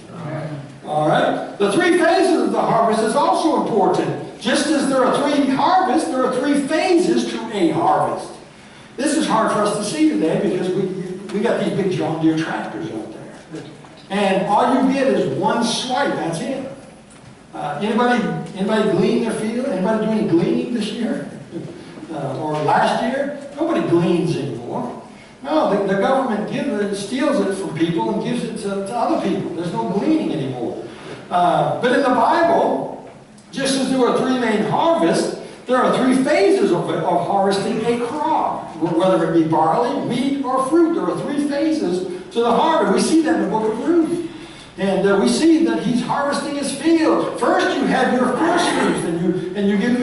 All right? The 3 phases of the harvest is also important. Just as there are 3 harvests, there are 3 phases to a harvest. This is hard for us to see today because we got these big John Deere tractors out there. And all you get is one swipe. That's it. Anybody glean their field? Anybody do any gleaning this year? Or last year? Nobody gleans anymore. No, the government steals it from people and gives it to other people. There's no gleaning anymore. But in the Bible, just as there are 3 main harvests, there are 3 phases of harvesting a crop. Whether it be barley, wheat, or fruit, there are 3 phases to the harvest. We see that in the book of Ruth. And we see that he's harvesting his field. First, you have your first fruits, and you give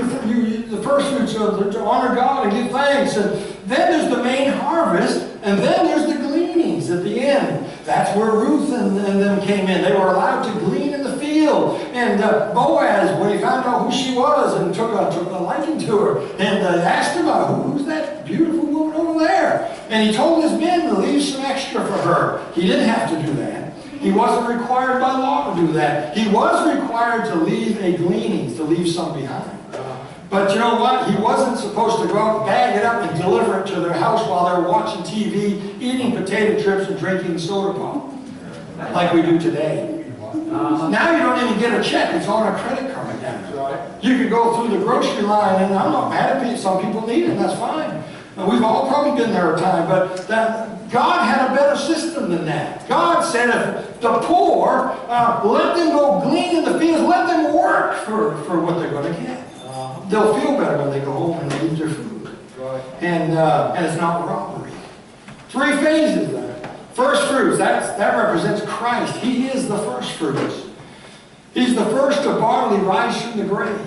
the first fruits to honor God and give thanks. And then there's the main harvest, and then there's the gleanings at the end. That's where Ruth and them came in. They were allowed to glean in the field. And Boaz, when he found out who she was and took a liking to her, and asked him about who's that beautiful woman over there. And he told his men to leave some extra for her. He didn't have to do that. He wasn't required by law to do that. He was required to leave a gleaning, to leave some behind. But you know what? He wasn't supposed to go out, bag it up, and deliver it to their house while they're watching TV, eating potato chips, and drinking soda pop, like we do today. Now you don't even get a check. It's on a credit card now. You can go through the grocery line, and I'm not mad at it. Some people need it, and that's fine. And we've all probably been there a time, but God had a better system than that. God said, if the poor, let them go glean in the fields, let them work for what they're going to get. They'll feel better when they go home and eat their food. And it's not robbery. 3 phases there. First fruits, that represents Christ. He is the first fruits. He's the first to bodily rise from the grave.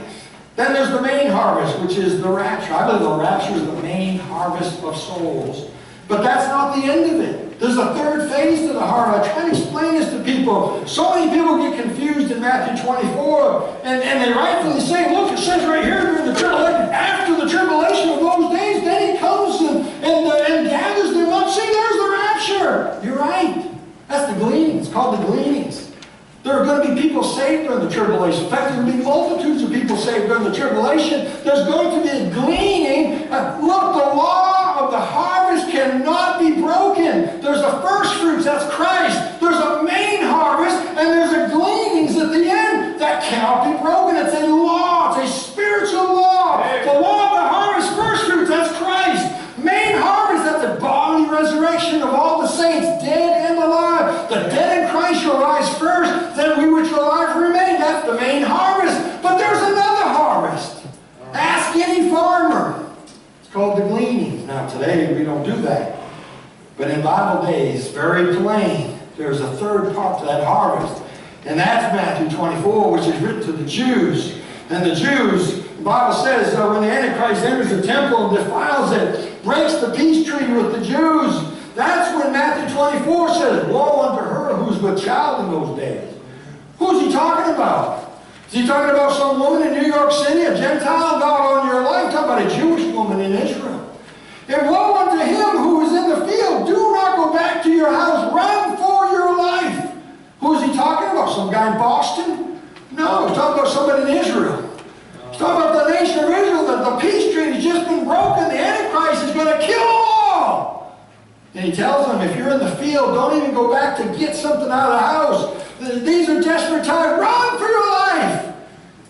Then there's the main harvest, which is the rapture. I believe the rapture is the main harvest of souls. But that's not the end of it. There's a third phase to the harvest. I try to explain this to people. So many people get confused in Matthew 24, and they rightfully say, look, it says right here during the tribulation, after the tribulation of those days, then he comes and gathers them up. See, there's the rapture. You're right. That's the gleanings. It's called the gleanings. There are going to be people saved during the tribulation. In fact, there will be multitudes of people saved during the tribulation. There's going to be a gleaning. Look, the law of the harvest cannot be broken. There's a first fruits, that's Christ. There's a main harvest, and there's a gleanings at the end. That cannot be broken. It's a law. It's a spiritual law. The law of the harvest, first fruits, that's Christ. Main harvest, that's a bodily resurrection of all the saints, dead and alive. The dead in Christ shall rise first, then we which are alive remain. That's the main harvest. But there's another harvest. Ask any farmer. It's called the gleanings. Now today we don't do that. But in Bible days, very plain, there's a third part to that harvest. And that's Matthew 24, which is written to the Jews. And the Jews, the Bible says, when the Antichrist enters the temple and defiles it, breaks the peace treaty with the Jews, that's when Matthew 24 says, woe unto her who's with child in those days. Who's he talking about? Is he talking about some woman in New York City, a Gentile, God on your life? Talking about a Jewish woman in Israel. And woe unto him who is in the field. Do not go back to your house. Run for your life. Who is he talking about? Some guy in Boston? No, he's talking about somebody in Israel. He's talking about the nation of Israel. That the peace treaty has just been broken. The Antichrist is going to kill them all. And he tells them, if you're in the field, don't even go back to get something out of the house. These are desperate times. Run for your life.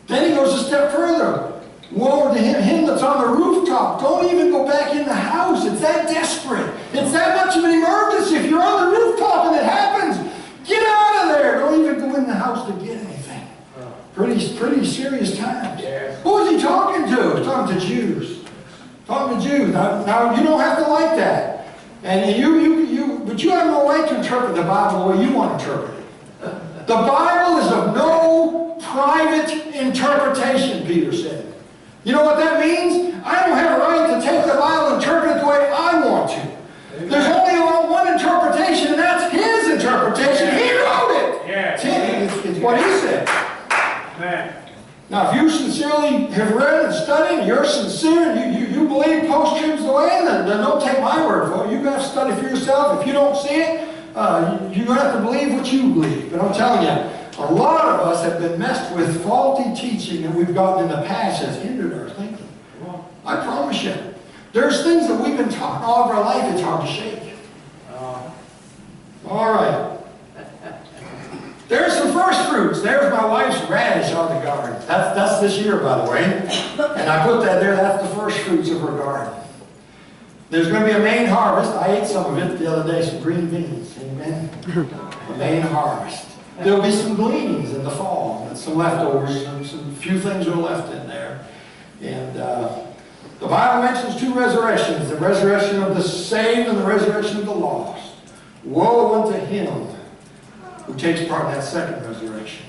Then he goes a step further. Woe to him that's on the rooftop. Don't even go back in the house. It's that desperate. It's that much of an emergency. If you're on the rooftop and it happens, get out of there. Don't even go in the house to get anything. Pretty serious times. Yeah. Who is he talking to? He's talking to Jews. Talking to Jews. Now you don't have to like that. And but you have no right to interpret the Bible the way you want to interpret it. The Bible is of no private interpretation, Peter said. You know what that means? I don't have a right to take the Bible and interpret it the way I want to. There's only one interpretation, and that's his interpretation. He wrote it. It's what he said. Now, if you sincerely have read and studied, and you're sincere, and you believe post-trib's the way, then don't take my word for it. You've got to study for yourself. If you don't see it, you're going to have to believe what you believe. But I'm telling you, a lot of us have been messed with faulty teaching that we've gotten in the past that's hindered our thinking. I promise you. There's things that we've been taught all of our life it's hard to shake. All right. There's some first fruits. There's my wife's radish on the garden. That's this year, by the way. And I put that there. That's the first fruits of her garden. There's going to be a main harvest. I ate some of it the other day, some green beans. Amen. A main harvest. There'll be some gleanings in the fall, and some leftovers, some few things are left in there. And the Bible mentions 2 resurrections, the resurrection of the saved and the resurrection of the lost. Woe unto him who takes part in that second resurrection.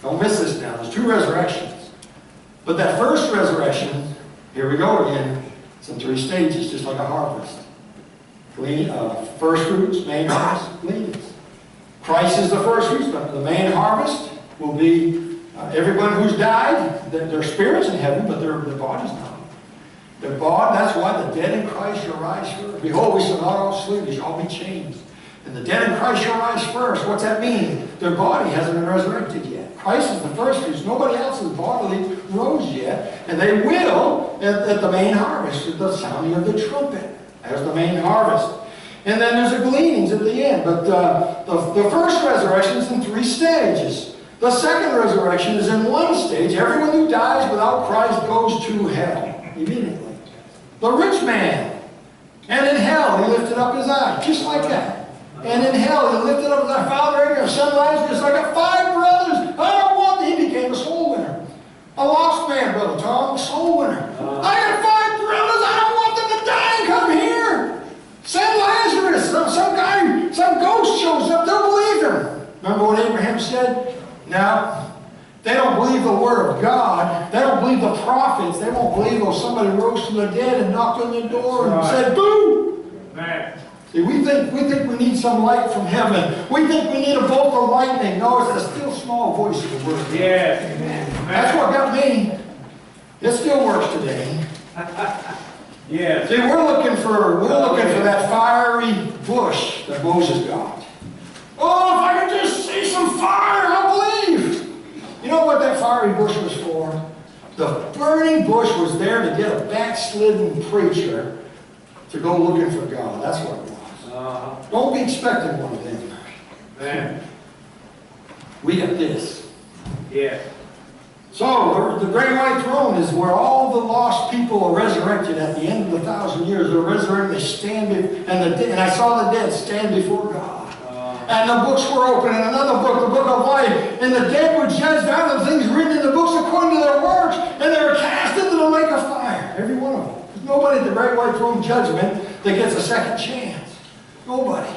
Don't miss this now. There's 2 resurrections. But that first resurrection Here we go again. It's in 3 stages, just like a harvest. First fruits, main harvest, gleanings. Christ is the first fruits, but the main harvest will be everyone who's died. Their spirit's in heaven, but their body's not. Their body, that's why the dead in Christ shall rise first. Behold, we shall not all sleep, we shall all be changed. And the dead in Christ shall rise first. What's that mean? Their body hasn't been resurrected yet. Christ is the first fruits. Nobody else has bodily rose yet. And they will at the main harvest, at the sounding of the trumpet. There's the main harvest. And then there's the gleanings at the end. But the first resurrection is in 3 stages. The second resurrection is in 1 stage. Everyone who dies without Christ goes to hell immediately. The rich man. And in hell, he lifted up his eye, just like that. And in hell, he lifted up his eye. Father, your son Lazarus, I got 5 brothers. I don't want them. He became a soul winner. A lost man, Brother Tom, a soul winner. I got 5 brothers. I don't want them to die. Come here. Send Lazarus. Some guy, some ghost shows up. Don't believe him. Remember what Abraham said? Now, they don't believe the word of God. They don't believe the prophets. They won't believe though somebody rose from the dead and knocked on the door and said, boo! Man. See, we think we need some light from heaven. We think we need a bolt of lightning. No, it's a still small voice of the word. Yes. That's what got me. It still works today. Yes. See, we're looking for that fiery bush that Moses got. Oh, if I could just see some fire, I'll believe. You know what that fiery bush was for? The burning bush was there to get a backslidden preacher to go looking for God. That's what it was. Don't be expecting one of them. Man. We got this. Yeah. So, the great white throne is where all the lost people are resurrected at the end of the 1,000 years. They're resurrected, they stand, and I saw the dead stand before God. And the books were open, and another book, the book of life. And the dead were judged out of the things written in the books according to their works. And they were cast into the lake of fire. Every one of them. There's nobody at the great white throne judgment that gets a second chance. Nobody.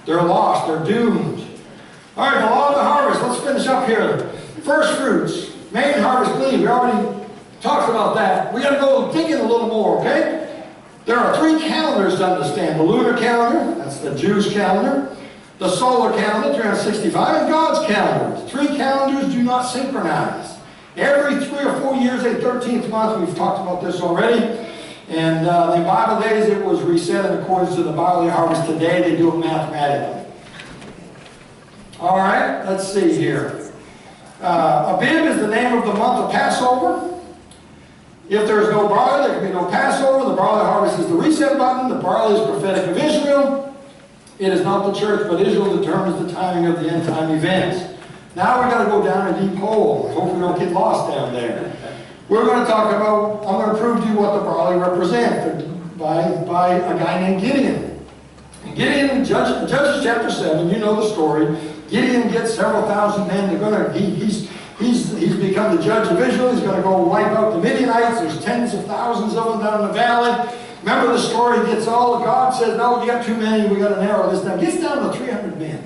They're lost. They're doomed. All right, the law of the harvest. Let's finish up here. First fruits. Main harvest glean. We already talked about that. We got to go digging a little more, okay? There are 3 calendars to understand. The lunar calendar. That's the Jews' calendar. The solar calendar, 365, and God's calendar. 3 calendars do not synchronize. Every 3 or 4 years, a 13th month, we've talked about this already. And in Bible days, it was reset in accordance to the Barley Harvest. Today, they do it mathematically. All right, let's see here. Abib is the name of the month of Passover. If there is no barley, there can be no Passover. The barley harvest is the reset button. The barley is prophetic of Israel. It is not the church, but Israel determines the timing of the end time events. Now we've got to go down a deep hole. I hope we don't get lost down there. We're going to talk about, I'm going to prove to you what the barley represents by a guy named Gideon. Gideon, Judges chapter 7, you know the story. Gideon gets several thousand men. He's become the judge of Israel. He's going to go wipe out the Midianites. There's tens of thousands of them down in the valley. Remember the story, gets all, God says, no, you got too many, we got to narrow this down. Gets down to 300 men.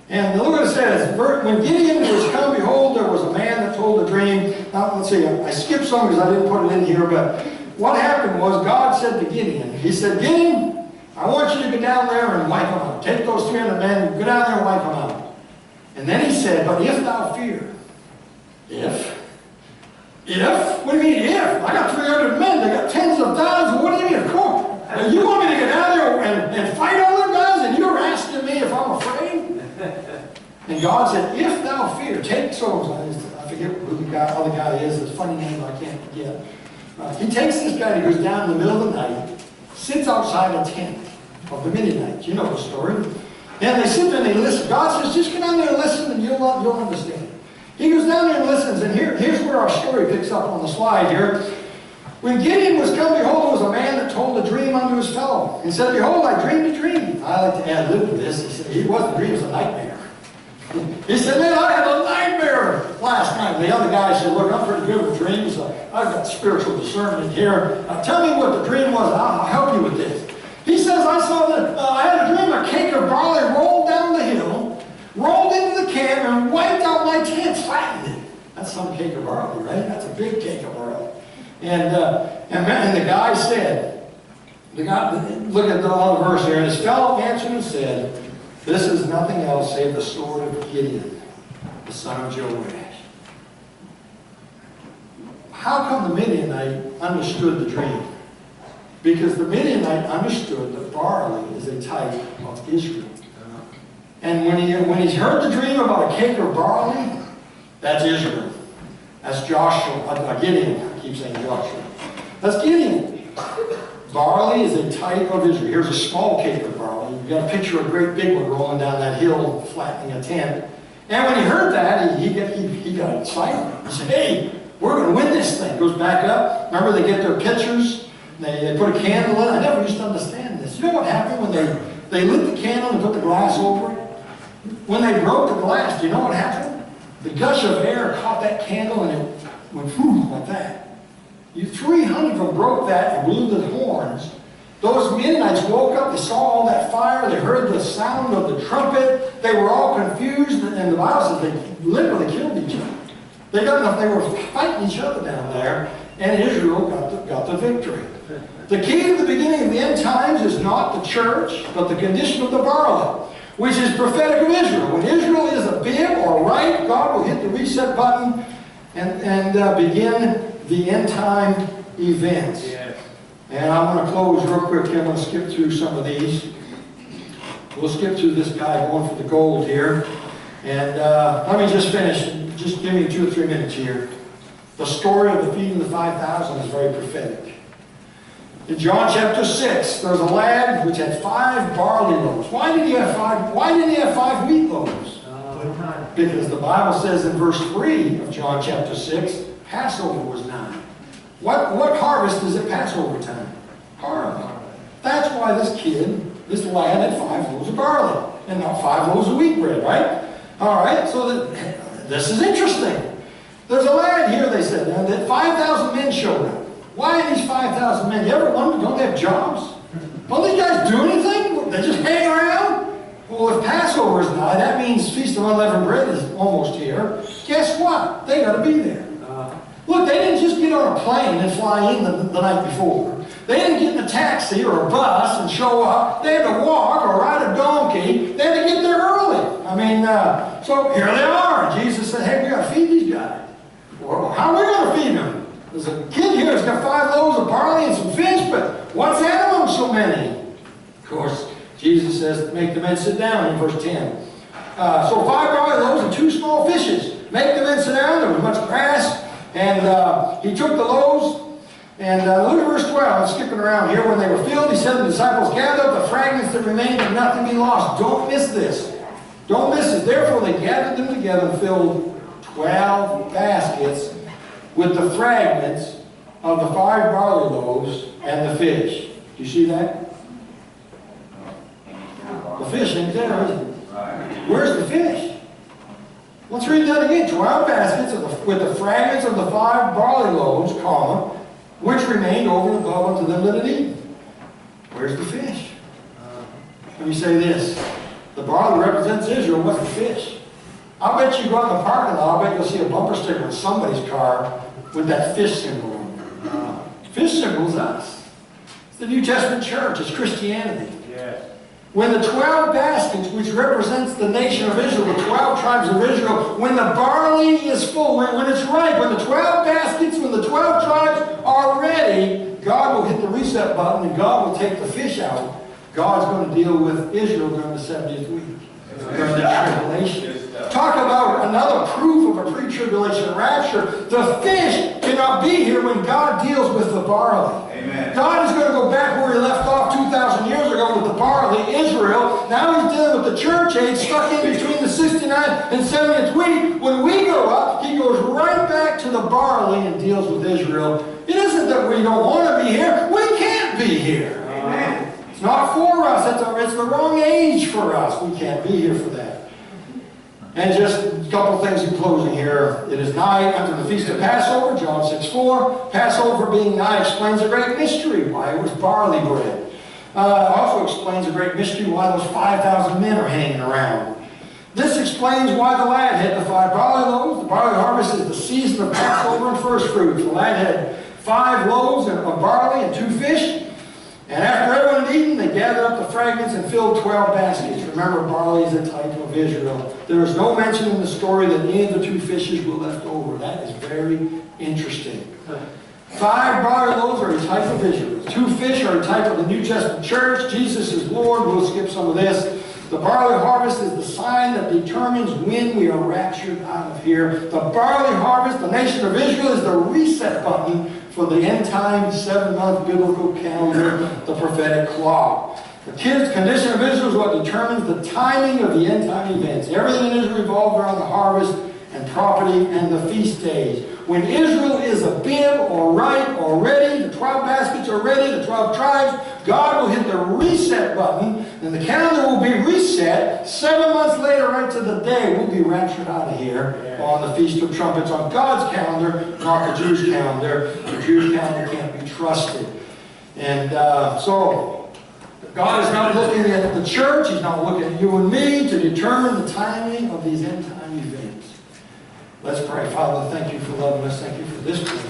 And look what it says, when Gideon was come, behold, there was a man that told a dream. Now, let's see, I skipped some because I didn't put it in here, but what happened was God said to Gideon, he said, Gideon, I want you to go down there and wipe them out. Take those 300 men, go down there and wipe them out. And then he said, but if thou fear, if? What do you mean if? I got 300 men, they got tens of thousands, what do you mean of course? You want me to get down there and fight other guys and you're asking me if I'm afraid? And God said, if thou fear, take souls. I forget who the other guy is, it's a funny name I can't forget. He takes this guy, he goes down in the middle of the night, sits outside a tent of the Midianites. You know the story. And they sit there and they listen. God says, just get down there and listen and you'll understand. He goes down there and listens, and here's where our story picks up on the slide here. When Gideon was come, behold, there was a man that told a dream unto his fellow. And said, behold, I dreamed a dream. I like to add lib to this. He said, he wasn't a dream, it was a nightmare. He said, man, I had a nightmare last night. And the other guy said, look, I'm pretty good with dreams. I've got spiritual discernment here. Tell me what the dream was, and I'll help you with this. He says, I saw that I had a dream, a cake of barley rolled down the hill, rolled into the camp, and wiped out my tent, flattened it. That's some cake of barley, right? That's a big cake of barley. And And the guy said, look at the other verse here, and his fellow answered and said, this is nothing else save the sword of Gideon, the son of Joash. How come the Midianite understood the dream? Because the Midianite understood that barley is a type of Israel. And when he's heard the dream about a cake of barley, that's Israel. That's Joshua, Gideon. I keep saying Joshua. That's Gideon. Barley is a type of Israel. Here's a small cake of barley. You've got a picture of a great big one rolling down that hill, flattening a tent. And when he heard that, he got excited. He said, hey, we're going to win this thing. Goes back up. Remember, they get their pitchers. They put a candle in. I never used to understand this. You know what happened when they lit the candle and put the glass over it? When they broke the glass, do you know what happened? The gush of air caught that candle and it went whoo, like that. 300 of them broke that and blew the horns. Those Midianites woke up, they saw all that fire, they heard the sound of the trumpet, they were all confused, and the Bible says they literally killed each other. They were fighting each other down there, and Israel got the victory. The key to the beginning of the end times is not the church, but the condition of the barley, which is prophetic of Israel. When Israel is a bib or right, God will hit the reset button and begin the end time events. Yes. And I'm going to close real quick. I'm going to skip through some of these. We'll skip through this guy going for the gold here. And let me just finish. Just give me 2 or 3 minutes here. The story of the feeding the 5,000 is very prophetic. In John chapter 6, there was a lad which had 5 barley loaves. Why didn't he have 5 wheat loaves? Because the Bible says in verse 3 of John chapter 6, Passover was nigh. What harvest is at Passover time? Barley. That's why this lad had 5 loaves of barley and not 5 loaves of wheat bread, right? All right, so this is interesting. There's a lad here, they said, that 5,000 men showed up. Why are these 5,000 men? You ever wonder, don't they have jobs? Don't these guys do anything? They just hang around? Well, if Passover is nigh, that means Feast of Unleavened Bread is almost here. Guess what? They got to be there. Look, they didn't just get on a plane and fly in the night before. They didn't get in a taxi or a bus and show up. They had to walk or ride a donkey. They had to get there early. I mean, so here they are. Jesus said, hey, we got to feed these guys. Well, how are we going to feed them? There's a kid here that's got 5 loaves of barley and some fish, but what's that among so many? Of course, Jesus says, make the men sit down in verse 10. So 5 barley loaves and 2 small fishes. Make the men sit down. There was much grass. And he took the loaves. And look at verse 12. I'm skipping around here. When they were filled, he said to the disciples, gather up the fragments that remained and nothing be lost. Don't miss this. Don't miss it. Therefore they gathered them together and filled 12 baskets with the fragments of the 5 barley loaves and the fish. Do you see that? The fish ain't there, is it? Where's the fish? Let's read that again. 12 baskets with the fragments of the 5 barley loaves, comma, which remained over and above unto them that had eaten. Where's the fish? Let me say this. The barley represents Israel. What's the fish? I'll bet you go out in the parking lot, I'll bet you'll see a bumper sticker on somebody's car with that fish symbol on it. Fish symbol is us. It's the New Testament church. It's Christianity. Yes. When the 12 baskets, which represents the nation of Israel, the 12 tribes of Israel, when the barley is full, when it's ripe, when the 12 baskets, when the 12 tribes are ready, God will hit the reset button and God will take the fish out. God's going to deal with Israel during the 70th week. During the tribulation. Talk about another proof of a pre-tribulation rapture. The fish cannot be here when God deals with the barley. Amen. God is going to go back where he left off 2,000 years ago with the barley, Israel. Now he's dealing with the church age, stuck in between the 69th and 70th week. When we go up, he goes right back to the barley and deals with Israel. It isn't that we don't want to be here. We can't be here. Amen. It's not for us. It's the wrong age for us. We can't be here for that. And just a couple of things in closing here. It is nigh unto the feast of Passover, John 6:4. Passover being nigh explains a great mystery, why it was barley bread. Also explains a great mystery why those 5,000 men are hanging around. This explains why the lad had the 5 barley loaves. The barley harvest is the season of Passover and first fruits. The lad had 5 loaves of barley and 2 fish. And after everyone had eaten, they gathered up the fragments and filled 12 baskets. Remember, barley is a type of Israel. There is no mention in the story that any of the 2 fishes were left over. That is very interesting. 5 barley loaves are a type of Israel. 2 fish are a type of the New Testament church. Jesus is Lord. We'll skip some of this. The barley harvest is the sign that determines when we are raptured out of here. The barley harvest, the nation of Israel, is the reset button for the end time 7-month biblical calendar, the prophetic clock. The condition of Israel is what determines the timing of the end time events. Everything in Israel revolved around the harvest and property and the feast days. When Israel is a bib or ripe or ready, the 12 baskets are ready, the 12 tribes, God will hit the reset button, and the calendar will be reset. 7 months later, right to the day, we'll be raptured out of here on the Feast of Trumpets, on God's calendar, not the Jewish calendar. The Jewish calendar can't be trusted. And so, God is not looking at the church, He's not looking at you and me to determine the timing of these end time events. Let's pray. Father, thank you for loving us. Thank you for this place.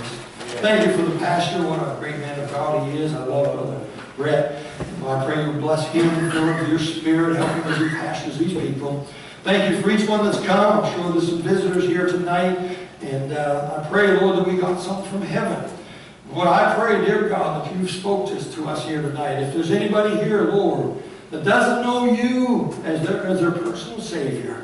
Thank you for the pastor. What a great man of God he is. I love Brother Brett. I pray you bless him and fill him with your spirit, help him as he pastors these people. Thank you for each one that's come. I'm sure there's some visitors here tonight. And I pray, Lord, that we got something from heaven. Lord, I pray, dear God, that you spoke to us here tonight. If there's anybody here, Lord, that doesn't know you as their personal Savior,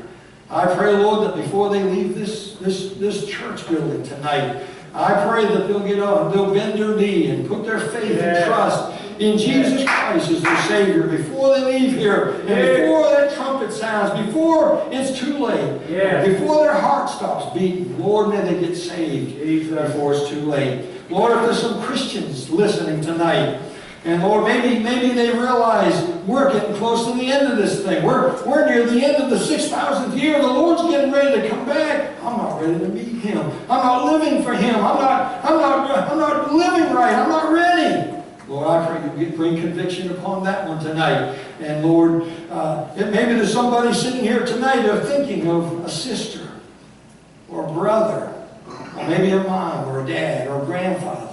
I pray, Lord, that before they leave this church building tonight, I pray that they'll bend their knee and put their faith and trust in Jesus Christ as their Savior before they leave here, and before that trumpet sounds, before it's too late, before their heart stops beating. Lord, may they get saved before it's too late. Lord, if there's some Christians listening tonight, and Lord, maybe they realize we're getting close to the end of this thing. We're near the end of the 6,000th year. The Lord's getting ready to come back. I'm not ready to meet Him. I'm not living for Him. I'm not living right. I'm not ready. Lord, I pray you bring conviction upon that one tonight. And Lord, maybe there's somebody sitting here tonight who's thinking of a sister or a brother, or maybe a mom or a dad or a grandfather.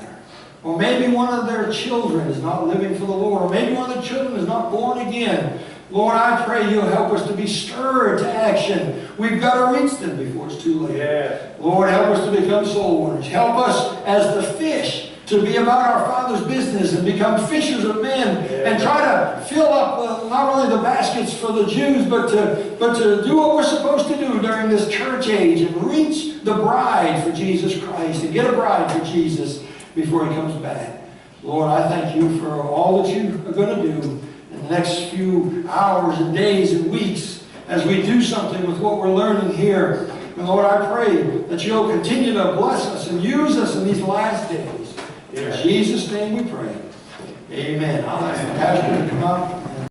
Or maybe one of their children is not living for the Lord. Or maybe one of the children is not born again. Lord, I pray you'll help us to be stirred to action. We've got to reach them before it's too late. Lord, help us to become soul winners. Help us as the fish to be about our Father's business and become fishers of men and try to fill up not only the baskets for the Jews, but to do what we're supposed to do during this church age and reach the bride for Jesus Christ and get a bride for Jesus before He comes back. Lord, I thank you for all that you are going to do in the next few hours and days and weeks as we do something with what we're learning here. And Lord, I pray that you'll continue to bless us and use us in these last days. In Jesus' name we pray. Amen. I'll ask the pastor to come up.